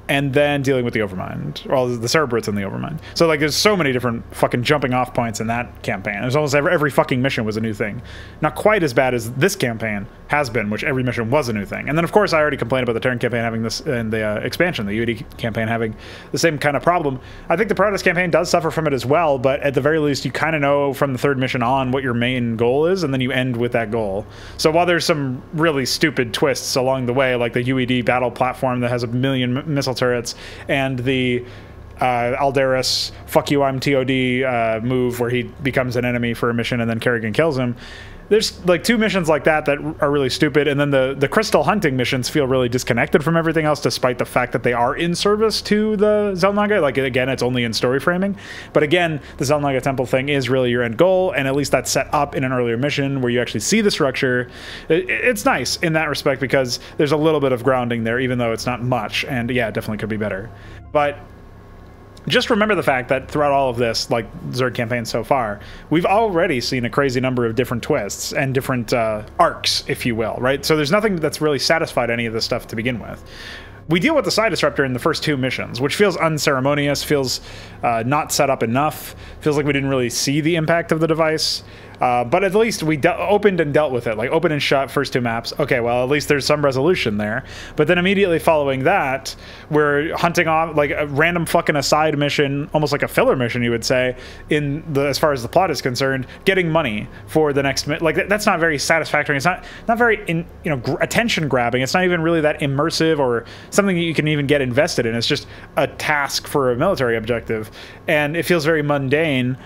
and then dealing with the Overmind, or the Cerberus and the Overmind. So, like, there's so many different fucking jumping off points in that campaign. There's almost every fucking mission was a new thing. Not quite as bad as this campaign has been, which every mission was a new thing. And then, of course, I already complained about the Terran campaign having this, and the expansion, the UAD campaign having the same kind of problem. I think the Protoss campaign does suffer from it as well, but at the very least, you kind of know from the third mission on what your main goal is, and then you end with that goal. So while there's some really stupid twists along the way, like the UED battle platform that has a million missile turrets, and the Aldaris fuck you I'm TOD move where he becomes an enemy for a mission and then Kerrigan kills him. There's like two missions like that are really stupid, and then the crystal hunting missions feel really disconnected from everything else, despite the fact that they are in service to the Xel'Naga. Like, again, it's only in story framing, but again, the Xel'Naga temple thing is really your end goal, and at least that's set up in an earlier mission where you actually see the structure. It's nice in that respect because there's a little bit of grounding there, even though it's not much, and yeah, it definitely could be better. But just remember the fact that throughout all of this, like Zerg campaign so far, we've already seen a crazy number of different twists and different arcs, if you will, right? So there's nothing that's really satisfied any of this stuff to begin with. We deal with the side disruptor in the first two missions, which feels unceremonious, feels not set up enough, feels like we didn't really see the impact of the device. But at least we opened and dealt with it, like open and shut first two maps. Okay, well, at least there's some resolution there. But then immediately following that, we're hunting off like a random fucking aside mission, almost like a filler mission, you would say, as far as the plot is concerned, getting money for the next like that's not very satisfactory. It's not very attention grabbing. It's not even really that immersive or something that you can even get invested in. It's just a task for a military objective, and it feels very mundane.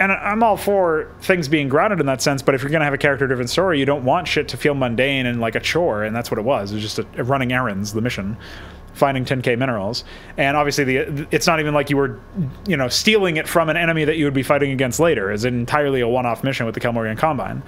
And I'm all for things being grounded in that sense, but if you're going to have a character-driven story, you don't want shit to feel mundane and like a chore, and that's what it was. It was just a running errands, the mission, finding 10k minerals. And obviously, it's not even like you were, stealing it from an enemy that you would be fighting against later. It's entirely a one-off mission with the Kelmorian Combine.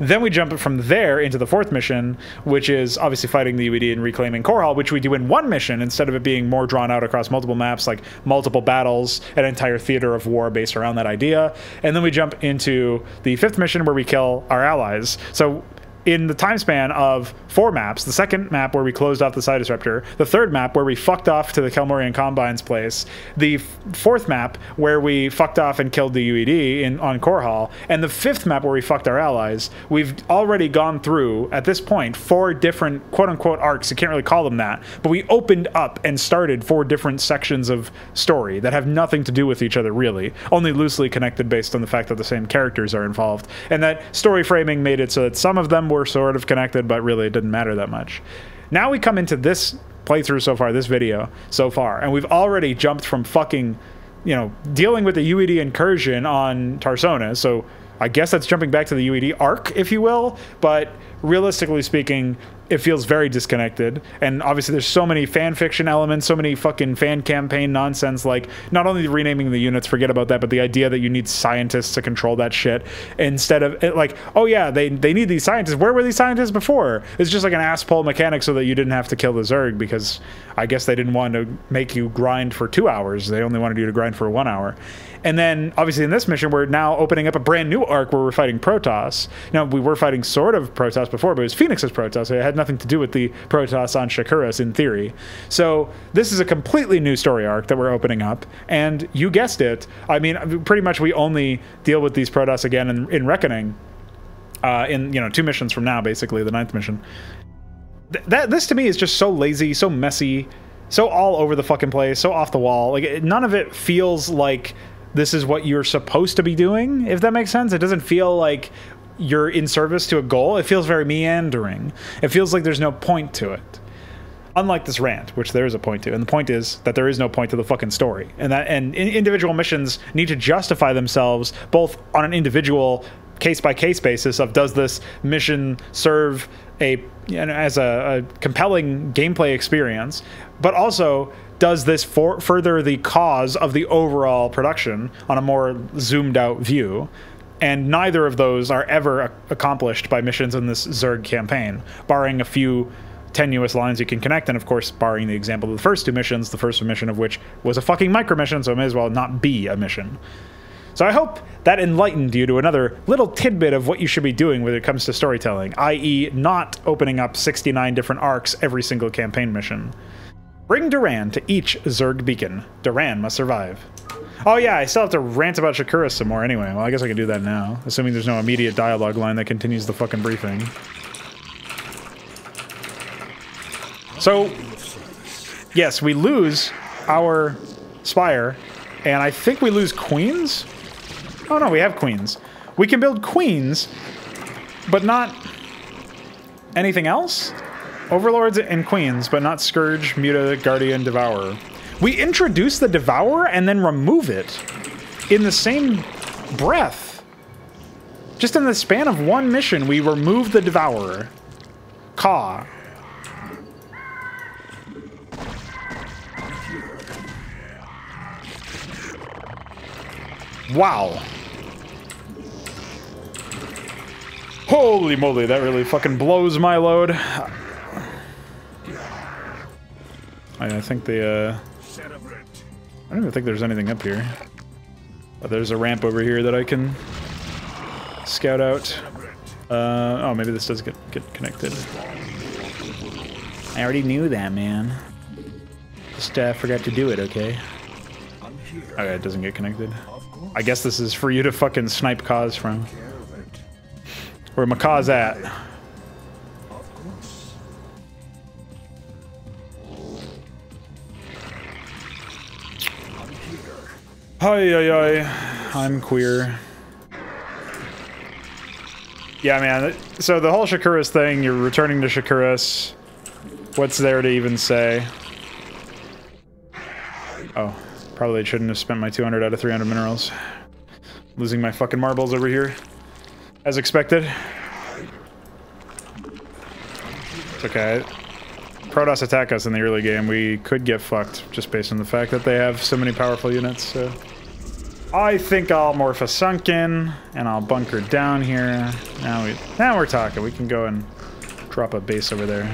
Then we jump from there into the fourth mission, which is obviously fighting the UED and reclaiming Korhal, which we do in one mission instead of it being more drawn out across multiple maps, like multiple battles, an entire theater of war based around that idea. And then we jump into the fifth mission where we kill our allies. So in the time span of 4 maps, the second map where we closed off the Side Disruptor, the third map where we fucked off to the Kelmorian Combine's place, the fourth map where we fucked off and killed the UED on Core Hall, and the fifth map where we fucked our allies, we've already gone through, at this point, 4 different quote-unquote arcs. You can't really call them that, but we opened up and started 4 different sections of story that have nothing to do with each other, really, only loosely connected based on the fact that the same characters are involved, and that story framing made it so that some of them were sort of connected, but really it didn't matter that much. Now we come into this playthrough so far, this video so far, and we've already jumped from fucking, you know, dealing with the UED incursion on Tarsona, so I guess that's jumping back to the UED arc, if you will, but realistically speaking, it feels very disconnected. And obviously there's so many fan fiction elements, so many fucking fan campaign nonsense, like not only renaming the units, forget about that, but the idea that you need scientists to control that shit instead of like, oh yeah, they need these scientists. Where were these scientists before? It's just like an ass pull mechanic so that you didn't have to kill the Zerg, because I guess they didn't want to make you grind for 2 hours. They only wanted you to grind for 1 hour. And then obviously in this mission, we're now opening up a brand new arc where we're fighting Protoss. Now, we were fighting sort of Protoss before, but it was Phoenix's Protoss, so it had nothing to do with the Protoss on Shakuras in theory. So this is a completely new story arc that we're opening up, and you guessed it. I mean, pretty much we only deal with these Protoss again in Reckoning, in, you know, 2 missions from now, basically, the 9th mission. This to me is just so lazy, so messy, so all over the fucking place, so off the wall. Like, none of it feels like this is what you're supposed to be doing, if that makes sense. It doesn't feel like you're in service to a goal. It feels very meandering. It feels like there's no point to it. Unlike this rant, which there is a point to, and the point is that there is no point to the fucking story, and individual missions need to justify themselves both on an individual case-by-case basis of, does this mission serve as a compelling gameplay experience, but also, does this further the cause of the overall production on a more zoomed out view? And neither of those are ever accomplished by missions in this Zerg campaign, barring a few tenuous lines you can connect, and of course barring the example of the first 2 missions, the first mission of which was a fucking micro mission, so it may as well not be a mission. So I hope that enlightened you to another little tidbit of what you should be doing when it comes to storytelling, i.e. not opening up 69 different arcs every single campaign mission. Bring Duran to each Zerg beacon. Duran must survive. Oh yeah, I still have to rant about Shakura some more anyway. Well, I guess I can do that now, assuming there's no immediate dialogue line that continues the fucking briefing. So, yes, we lose our Spire, and I think we lose Queens? Oh no, we have Queens. We can build Queens, but not anything else? Overlords and Queens, but not Scourge, Muta, Guardian, Devourer. We introduce the Devourer and then remove it in the same breath. Just in the span of 1 mission, we remove the Devourer. Caw. Wow. Holy moly, that really fucking blows my load. I think the, I don't even think there's anything up here. But there's a ramp over here that I can scout out. Oh, maybe this does get connected. I already knew that, man. Just forgot to do it, okay? Okay, it doesn't get connected. I guess this is for you to fucking snipe Kaz from. Where Makaw's at. Hi, I'm queer. Yeah, man. So the whole Shakuras thing, you're returning to Shakuras. What's there to even say? Oh, probably shouldn't have spent my 200 out of 300 minerals. Losing my fucking marbles over here. As expected. It's okay. Protoss attack us in the early game. We could get fucked just based on the fact that they have so many powerful units, so... I think I'll morph a Sunken, and I'll bunker down here. Now we're talking. We can go and drop a base over there.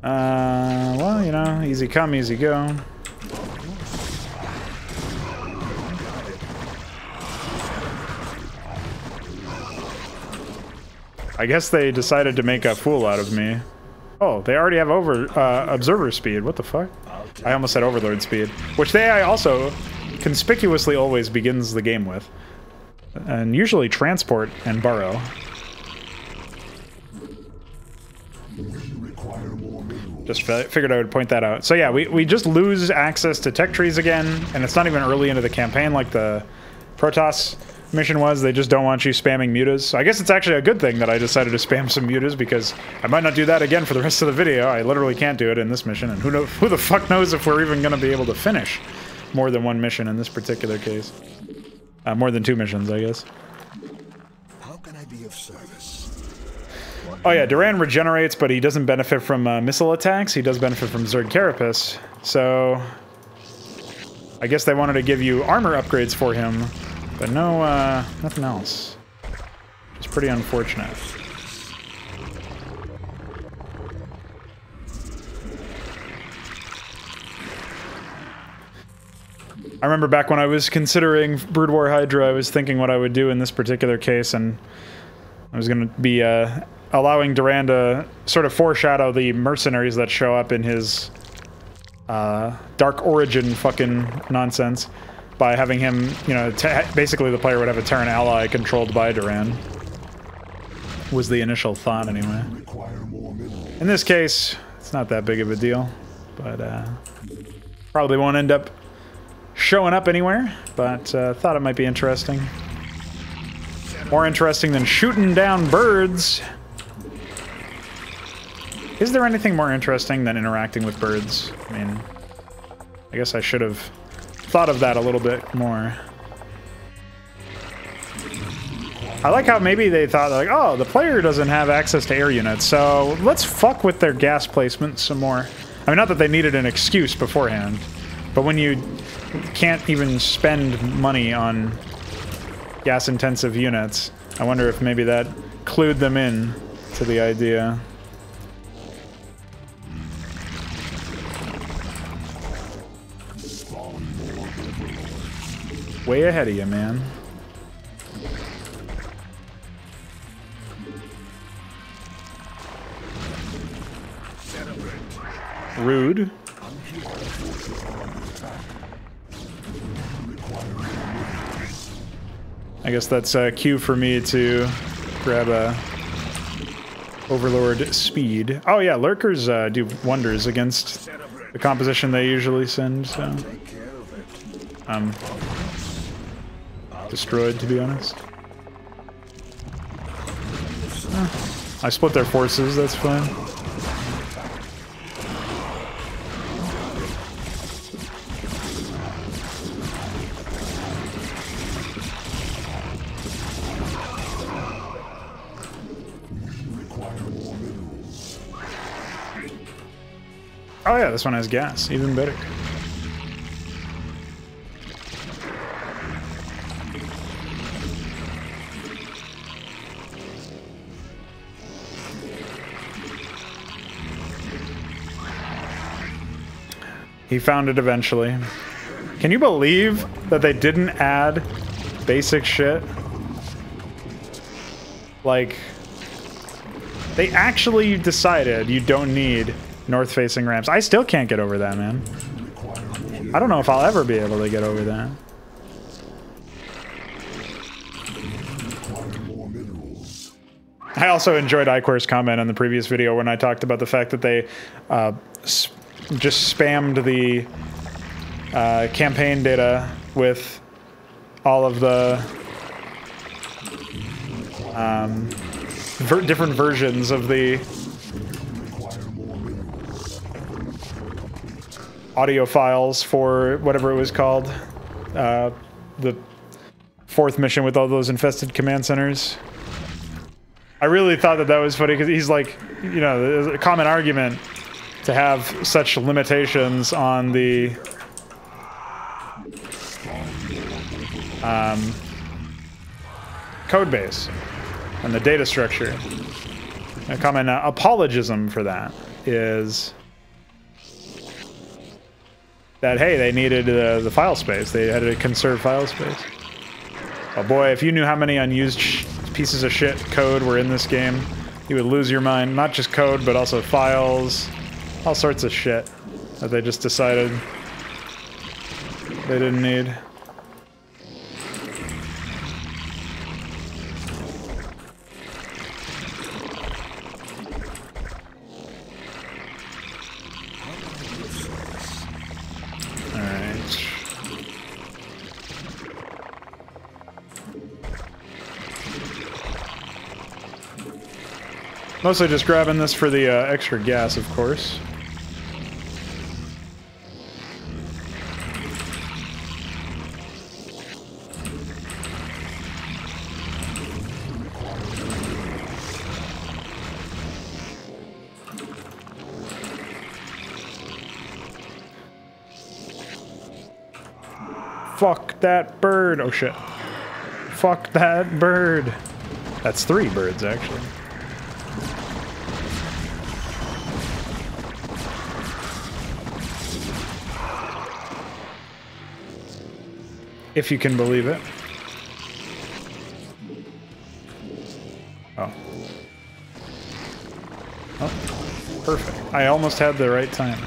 Well, you know, easy come, easy go. I guess they decided to make a fool out of me. Oh, they already have observer speed. What the fuck? I almost said overlord speed. Which the AI also conspicuously always begins the game with. And usually transport and burrow. Just figured I would point that out. So yeah, we just lose access to tech trees again, and it's not even early into the campaign like the Protoss mission was. They just don't want you spamming mutas. So I guess it's actually a good thing that I decided to spam some mutas, because I might not do that again for the rest of the video. I literally can't do it in this mission, and who the fuck knows if we're even going to be able to finish more than one mission in this particular case. More than 2 missions, I guess. How can I be of service? Oh yeah, Duran regenerates, but he doesn't benefit from missile attacks. He does benefit from Zerg Carapace. So I guess they wanted to give you armor upgrades for him, but no, nothing else. It's pretty unfortunate. I remember back when I was considering Brood War Hydra, I was thinking what I would do in this particular case, and I was going to be allowing Duran to sort of foreshadow the mercenaries that show up in his Dark Origin fucking nonsense by having him, you know, basically the player would have a Terran ally controlled by Duran. Was the initial thought, anyway. In this case, it's not that big of a deal, but probably won't end up showing up anywhere, but thought it might be interesting. More interesting than shooting down birds. Is there anything more interesting than interacting with birds? I mean, I guess I should have thought of that a little bit more. I like how maybe they thought, like, oh, the player doesn't have access to air units, so let's fuck with their gas placement some more. I mean, not that they needed an excuse beforehand, but when you can't even spend money on gas-intensive units, I wonder if maybe that clued them in to the idea. Way ahead of you, man. Rude. I guess that's a cue for me to grab a Overlord speed. Oh yeah, lurkers do wonders against the composition they usually send, so I'm destroyed, to be honest. I split their forces, that's fine. Oh yeah, this one has gas, even better. He found it eventually. Can you believe that they didn't add basic shit? Like, they actually decided you don't need north-facing ramps. I still can't get over that, man. I don't know if I'll ever be able to get over that. I also enjoyed Icor's comment on the previous video when I talked about the fact that they just spammed the campaign data with all of the different versions of the audio files for whatever it was called, the 4th mission with all those infested command centers. I really thought that that was funny because he's like, you know, there's a common argument to have such limitations on the code base and the data structure. A common apologism for that is that, hey, they needed the file space. They had to conserve file space. Oh boy, if you knew how many unused pieces of shit code were in this game, you would lose your mind. Not just code, but also files, all sorts of shit that they just decided they didn't need. Mostly just grabbing this for the extra gas, of course. Fuck that bird! Oh shit. Fuck that bird! That's 3 birds, actually. If you can believe it. Oh. Oh, perfect. I almost had the right time.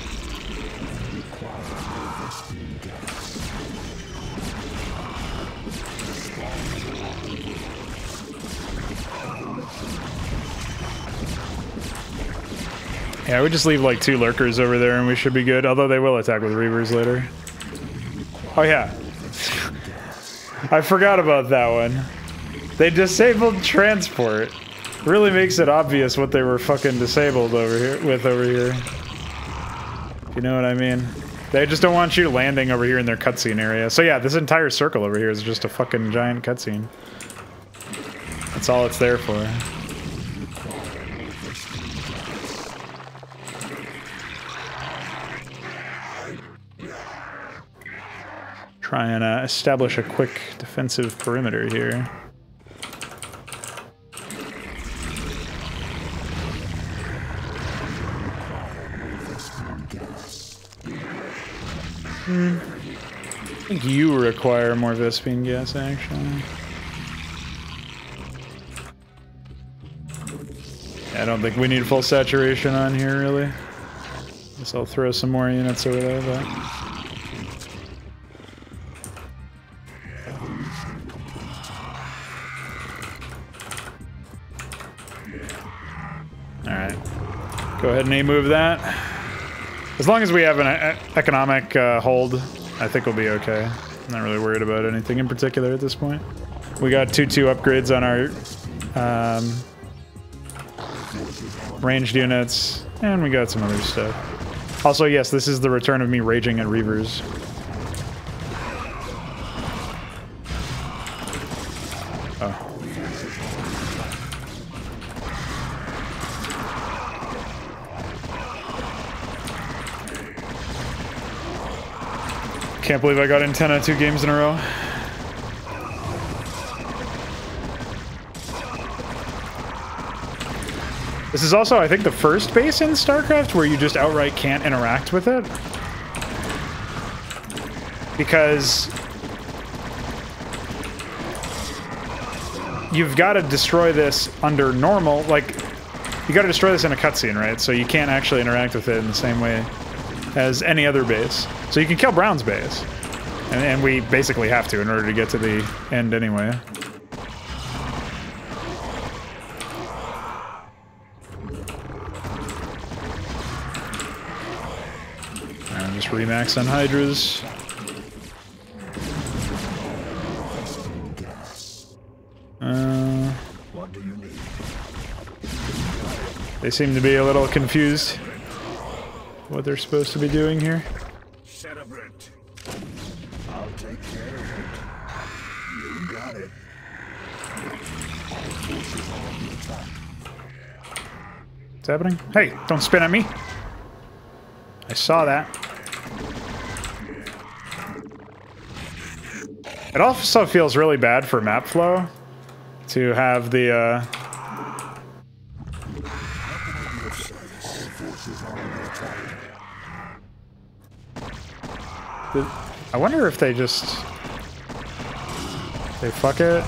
Yeah, we just leave like 2 lurkers over there and we should be good, although they will attack with reavers later. Oh yeah. I forgot about that one. They disabled transport. Really makes it obvious what they were fucking disabled over here. If you know what I mean. They just don't want you landing over here in their cutscene area. So yeah, this entire circle over here is just a fucking giant cutscene. That's all it's there for. Try and establish a quick defensive perimeter here. I think you require more Vespene gas, actually. Yeah, I don't think we need full saturation on here, really. Guess I'll throw some more units over there, but... Alright. Go ahead and move that. As long as we have an economic hold, I think we'll be okay. I'm not really worried about anything in particular at this point. We got 2-2 upgrades on our ranged units, and we got some other stuff. Also, yes, this is the return of me raging at reavers. Oh. Can't believe I got antenna 2 games in a row. This is also, I think, the first base in StarCraft where you just outright can't interact with it. Because you've got to destroy this under normal, like, you got to destroy this in a cutscene, right? So you can't actually interact with it in the same way as any other base. So you can kill Brown's base. And we basically have to in order to get to the end anyway. And just remax on Hydras. What do you need? They seem to be a little confused what they're supposed to be doing here. Celebrate. I'll take care of it. You got it. What's happening? Hey, don't spin at me. I saw that. It also feels really bad for map flow to have the I wonder if they just... They fuck it.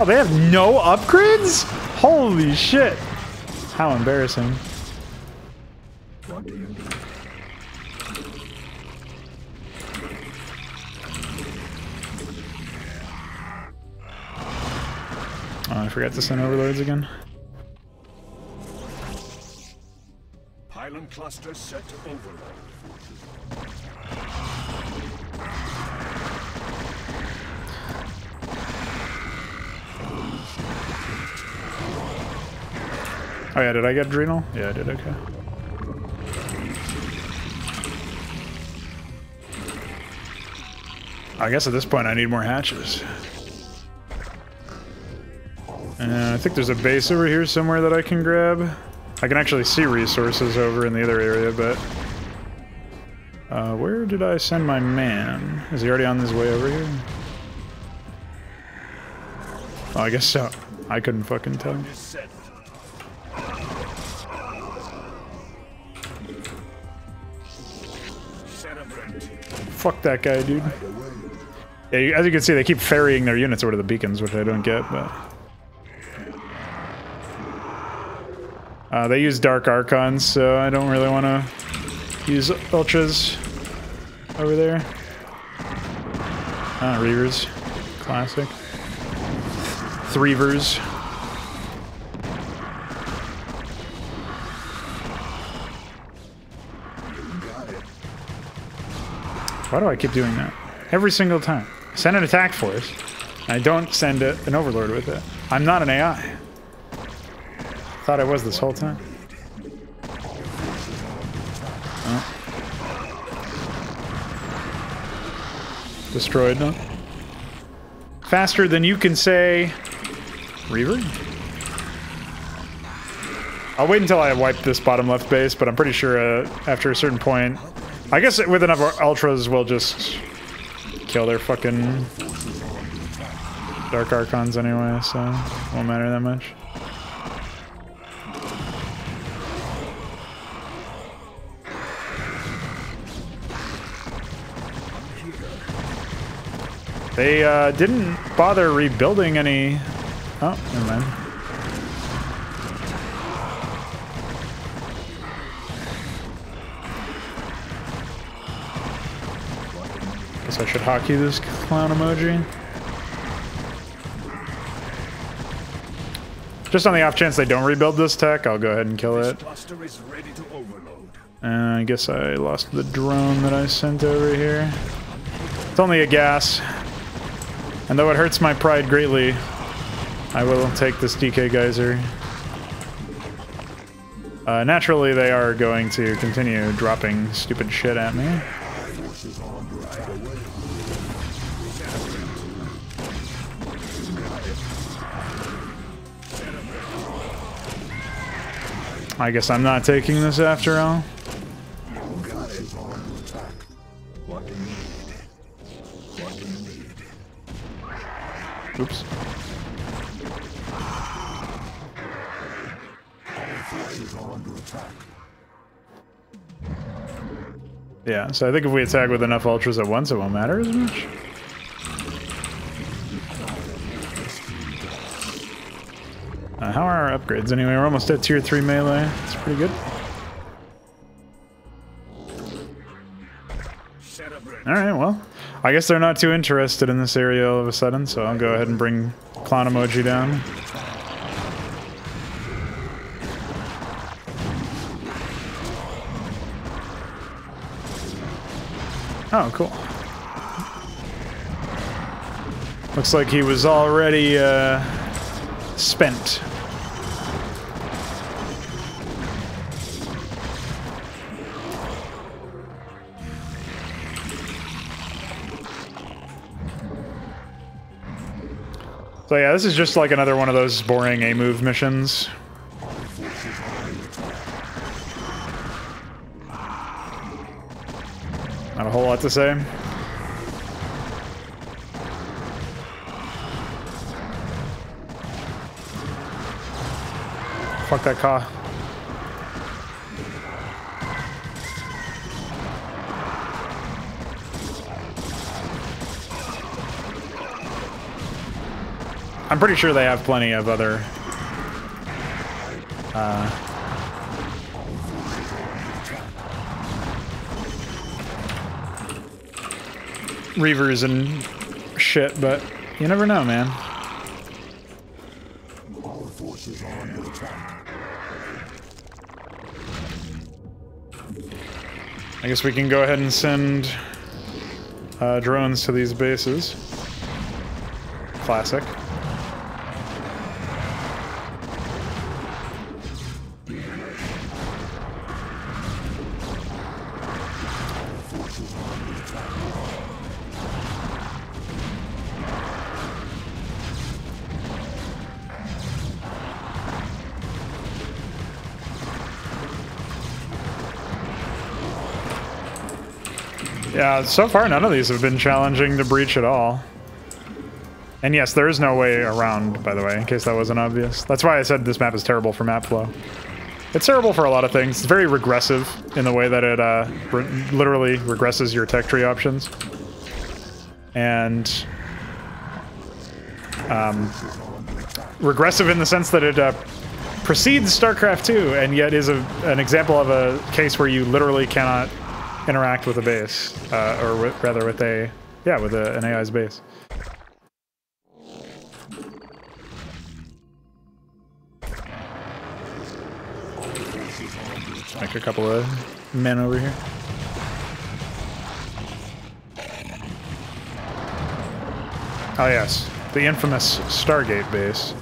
Oh, they have no upgrades? Holy shit. How embarrassing. What do you need? Oh, I forgot to send overlords again. Pylon cluster set to overload. Oh yeah, did I get adrenal? Yeah, I did, okay. I guess at this point I need more hatches. And I think there's a base over here somewhere that I can grab. I can actually see resources over in the other area, but... where did I send my man? Is he already on his way over here? Oh, I guess so. I couldn't fucking tell. Fuck that guy, dude. Yeah, as you can see, they keep ferrying their units over to the beacons, which I don't get, but... they use Dark Archons, so I don't really want to use Ultras over there. Reavers. Classic. Threevers. Why do I keep doing that? Every single time. I send an attack force, and I don't send an overlord with it. I'm not an AI. Thought I was this whole time. Oh. Destroyed, no? Faster than you can say... Reaver? I'll wait until I wipe this bottom left base, but I'm pretty sure after a certain point... I guess with enough Ultras, we'll just kill their fucking Dark Archons anyway, so it won't matter that much. They didn't bother rebuilding any... Oh, never mind. Guess I should hockey this clown emoji. Just on the off chance they don't rebuild this tech, I'll go ahead and kill it. And I guess I lost the drone that I sent over here. It's only a gas. And though it hurts my pride greatly, I will take this DK geyser. Naturally, they are going to continue dropping stupid shit at me. I guess I'm not taking this after all. Oops. Yeah, so I think if we attack with enough Ultras at once, it won't matter as much. How are our upgrades anyway? We're almost at tier 3 melee. It's pretty good. Alright, well, I guess they're not too interested in this area all of a sudden, so I'll go ahead and bring clown emoji down. Oh, cool. Looks like he was already spent. So yeah, this is just like another one of those boring A-move missions. Not a whole lot to say. Fuck that car. I'm pretty sure they have plenty of other Reavers and shit, but you never know, man. Our forces are under attack. I guess we can go ahead and send drones to these bases. Classic. Yeah, so far none of these have been challenging to breach at all. And yes, there is no way around, by the way, in case that wasn't obvious. That's why I said this map is terrible for map flow. It's terrible for a lot of things. It's very regressive in the way that it literally regresses your tech tree options. And regressive in the sense that it precedes Starcraft II, and yet is an example of a case where you literally cannot interact with a base, or rather with an AI's base. Make a couple of men over here. Oh yes, the infamous Stargate base.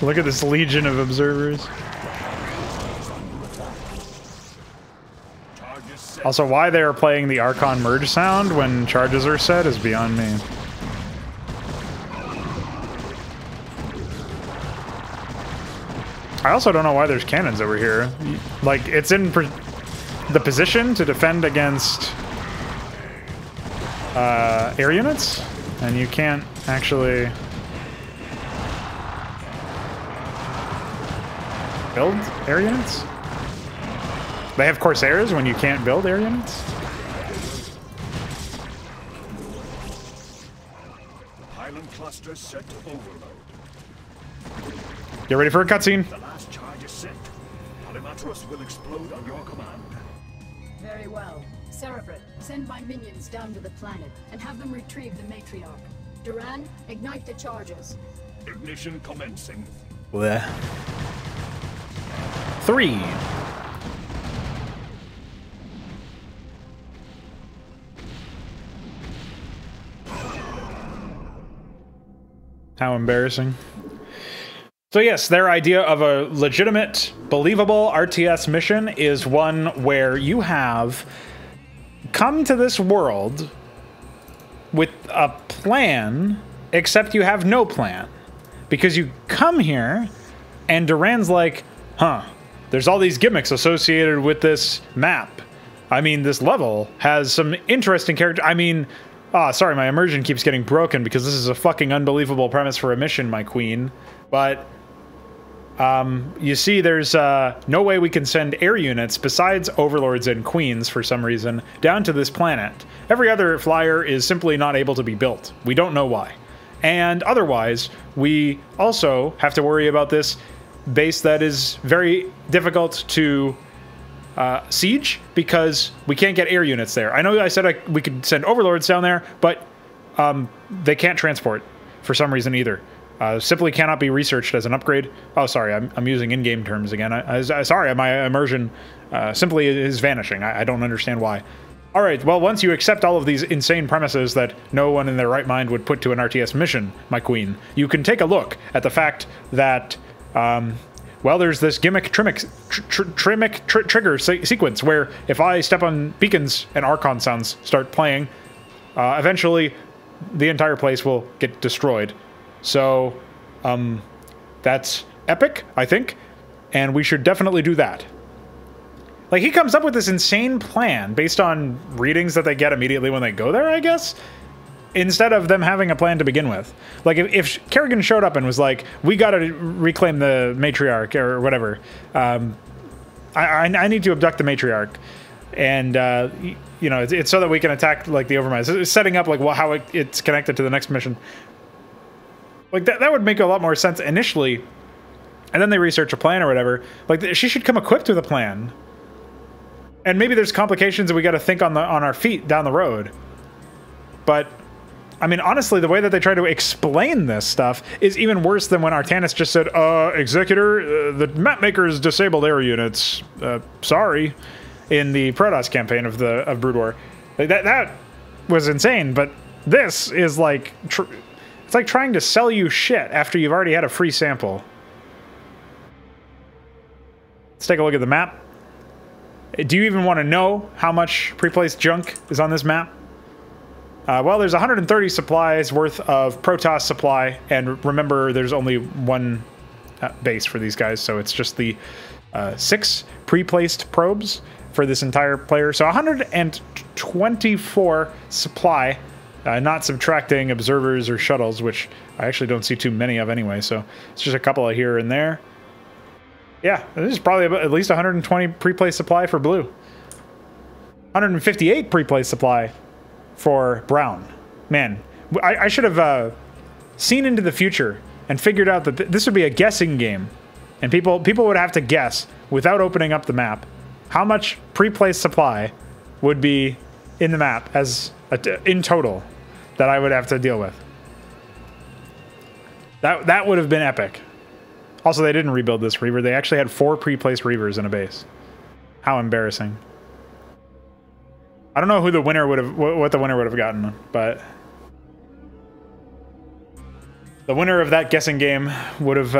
Look at this legion of observers. Also, why they are playing the Archon merge sound when charges are set is beyond me. I also don't know why there's cannons over here. Like, it's in the position to defend against air units, and you can't actually build air units? They have Corsairs when you can't build air units? Highland cluster set to overload. Get ready for a cutscene. The last charge is set. Polymatros will explode on your command. Very well. Seraphrid, send my minions down to the planet and have them retrieve the matriarch. Duran, ignite the charges. Ignition commencing. Blech. 3. How embarrassing. So yes, their idea of a legitimate, believable RTS mission is one where you have come to this world with a plan, except you have no plan. Because you come here, and Duran's like, huh, there's all these gimmicks associated with this map. I mean, this level has some interesting character. I mean, sorry, my immersion keeps getting broken because this is a fucking unbelievable premise for a mission, my queen. But you see, there's no way we can send air units besides overlords and queens for some reason down to this planet. Every other flyer is simply not able to be built. We don't know why. And otherwise, we also have to worry about this base that is very difficult to siege because we can't get air units there. I know I said we could send overlords down there, but they can't transport for some reason either. Simply cannot be researched as an upgrade. Oh, sorry, I'm using in-game terms again. Sorry, my immersion simply is vanishing. I don't understand why. All right, well, once you accept all of these insane premises that no one in their right mind would put to an RTS mission, my queen, you can take a look at the fact that, well, there's this gimmick trigger sequence where if I step on beacons and Archon sounds start playing, eventually the entire place will get destroyed. So, that's epic, I think, and we should definitely do that. Like, he comes up with this insane plan based on readings that they get immediately when they go there, I guess, instead of them having a plan to begin with. Like, if Kerrigan showed up and was like, we gotta reclaim the matriarch, or whatever, I need to abduct the matriarch, and you know, it's so that we can attack like the overmind. It's setting up like how it's connected to the next mission. Like that would make a lot more sense initially, and then they research a plan or whatever. Like she should come equipped with a plan, and maybe there's complications that we got to think on our feet down the road. But I mean, honestly, the way that they try to explain this stuff is even worse than when Artanis just said, Executor, the map makers disabled air units. Sorry. In the Protoss campaign of Brood War. Like that was insane, but this is like... it's like trying to sell you shit after you've already had a free sample. Let's take a look at the map. Do you even want to know how much pre-placed junk is on this map? Well, there's 130 supplies worth of Protoss supply, and remember, there's only one base for these guys, so it's just the 6 pre-placed probes for this entire player. So 124 supply, not subtracting observers or shuttles, which I actually don't see too many of anyway, so it's just a couple of here and there. Yeah, this is probably about at least 120 pre-placed supply for blue. 158 pre-placed supply for brown. Man, I should have seen into the future and figured out that this would be a guessing game, and people would have to guess without opening up the map how much pre-placed supply would be in the map as in total that I would have to deal with. That would have been epic. Also, they didn't rebuild this Reaver. They actually had 4 pre-placed Reavers in a base. How embarrassing. I don't know who the winner would have, what the winner would have gotten, but the winner of that guessing game would have,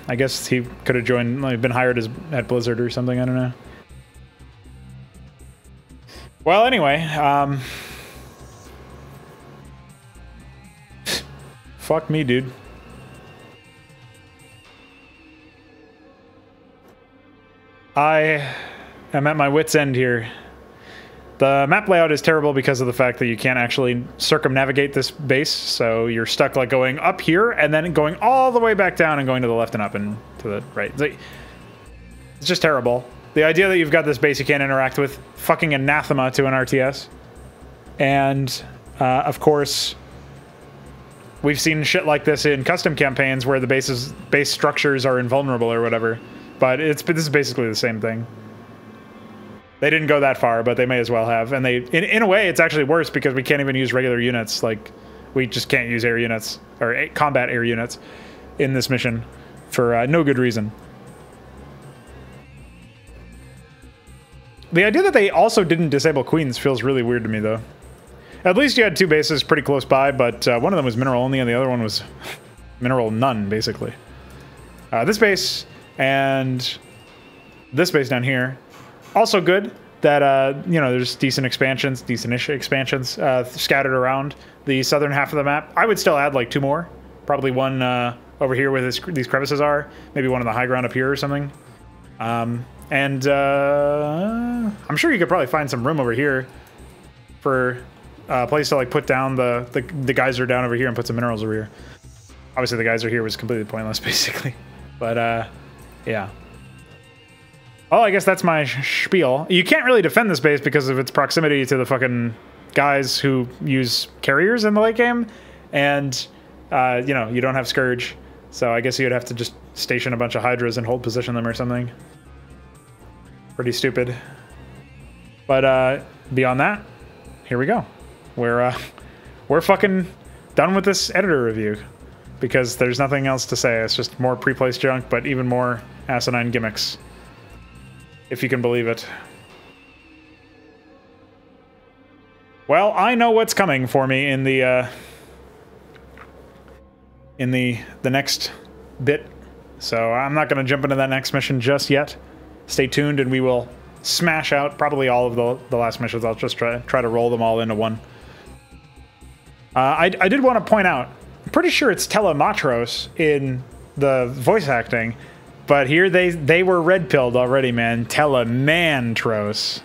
I guess he could have joined, like, been hired at Blizzard or something. I don't know. Well, anyway, fuck me, dude. I am at my wit's end here. The map layout is terrible because of the fact that you can't actually circumnavigate this base, so you're stuck like going up here and then going all the way back down and going to the left and up and to the right. It's just terrible. The idea that you've got this base you can't interact with, fucking anathema to an RTS. And, of course, we've seen shit like this in custom campaigns where the base structures are invulnerable or whatever. But this is basically the same thing. They didn't go that far, but they may as well have. And in a way, it's actually worse because we can't even use regular units. Like, we just can't use air units, or combat air units in this mission for no good reason. The idea that they also didn't disable queens feels really weird to me, though. At least you had 2 bases pretty close by, but one of them was mineral only and the other one was mineral none, basically. This base and this base down here, also good that, you know, there's decent expansions, decent-ish expansions scattered around the southern half of the map. I would still add like 2 more. Probably one over here where these crevices are. Maybe one on the high ground up here or something. I'm sure you could probably find some room over here for a place to like put down the geyser down over here and put some minerals over here. Obviously the geyser here was completely pointless basically. But yeah. Oh, I guess that's my spiel. You can't really defend this base because of its proximity to the fucking guys who use carriers in the late game. And, you know, you don't have Scourge. So I guess you'd have to just station a bunch of Hydras and hold position them or something. Pretty stupid. But beyond that, here we go. We're fucking done with this editor review. Because there's nothing else to say. It's just more pre-placed junk, but even more asinine gimmicks. If you can believe it. Well, I know what's coming for me in the next bit, so I'm not going to jump into that next mission just yet. Stay tuned, and we will smash out probably all of the last missions. I'll just try to roll them all into one. I did want to point out, I'm pretty sure it's Telematros in the voice acting. But here they were red-pilled already, man. Telemantros.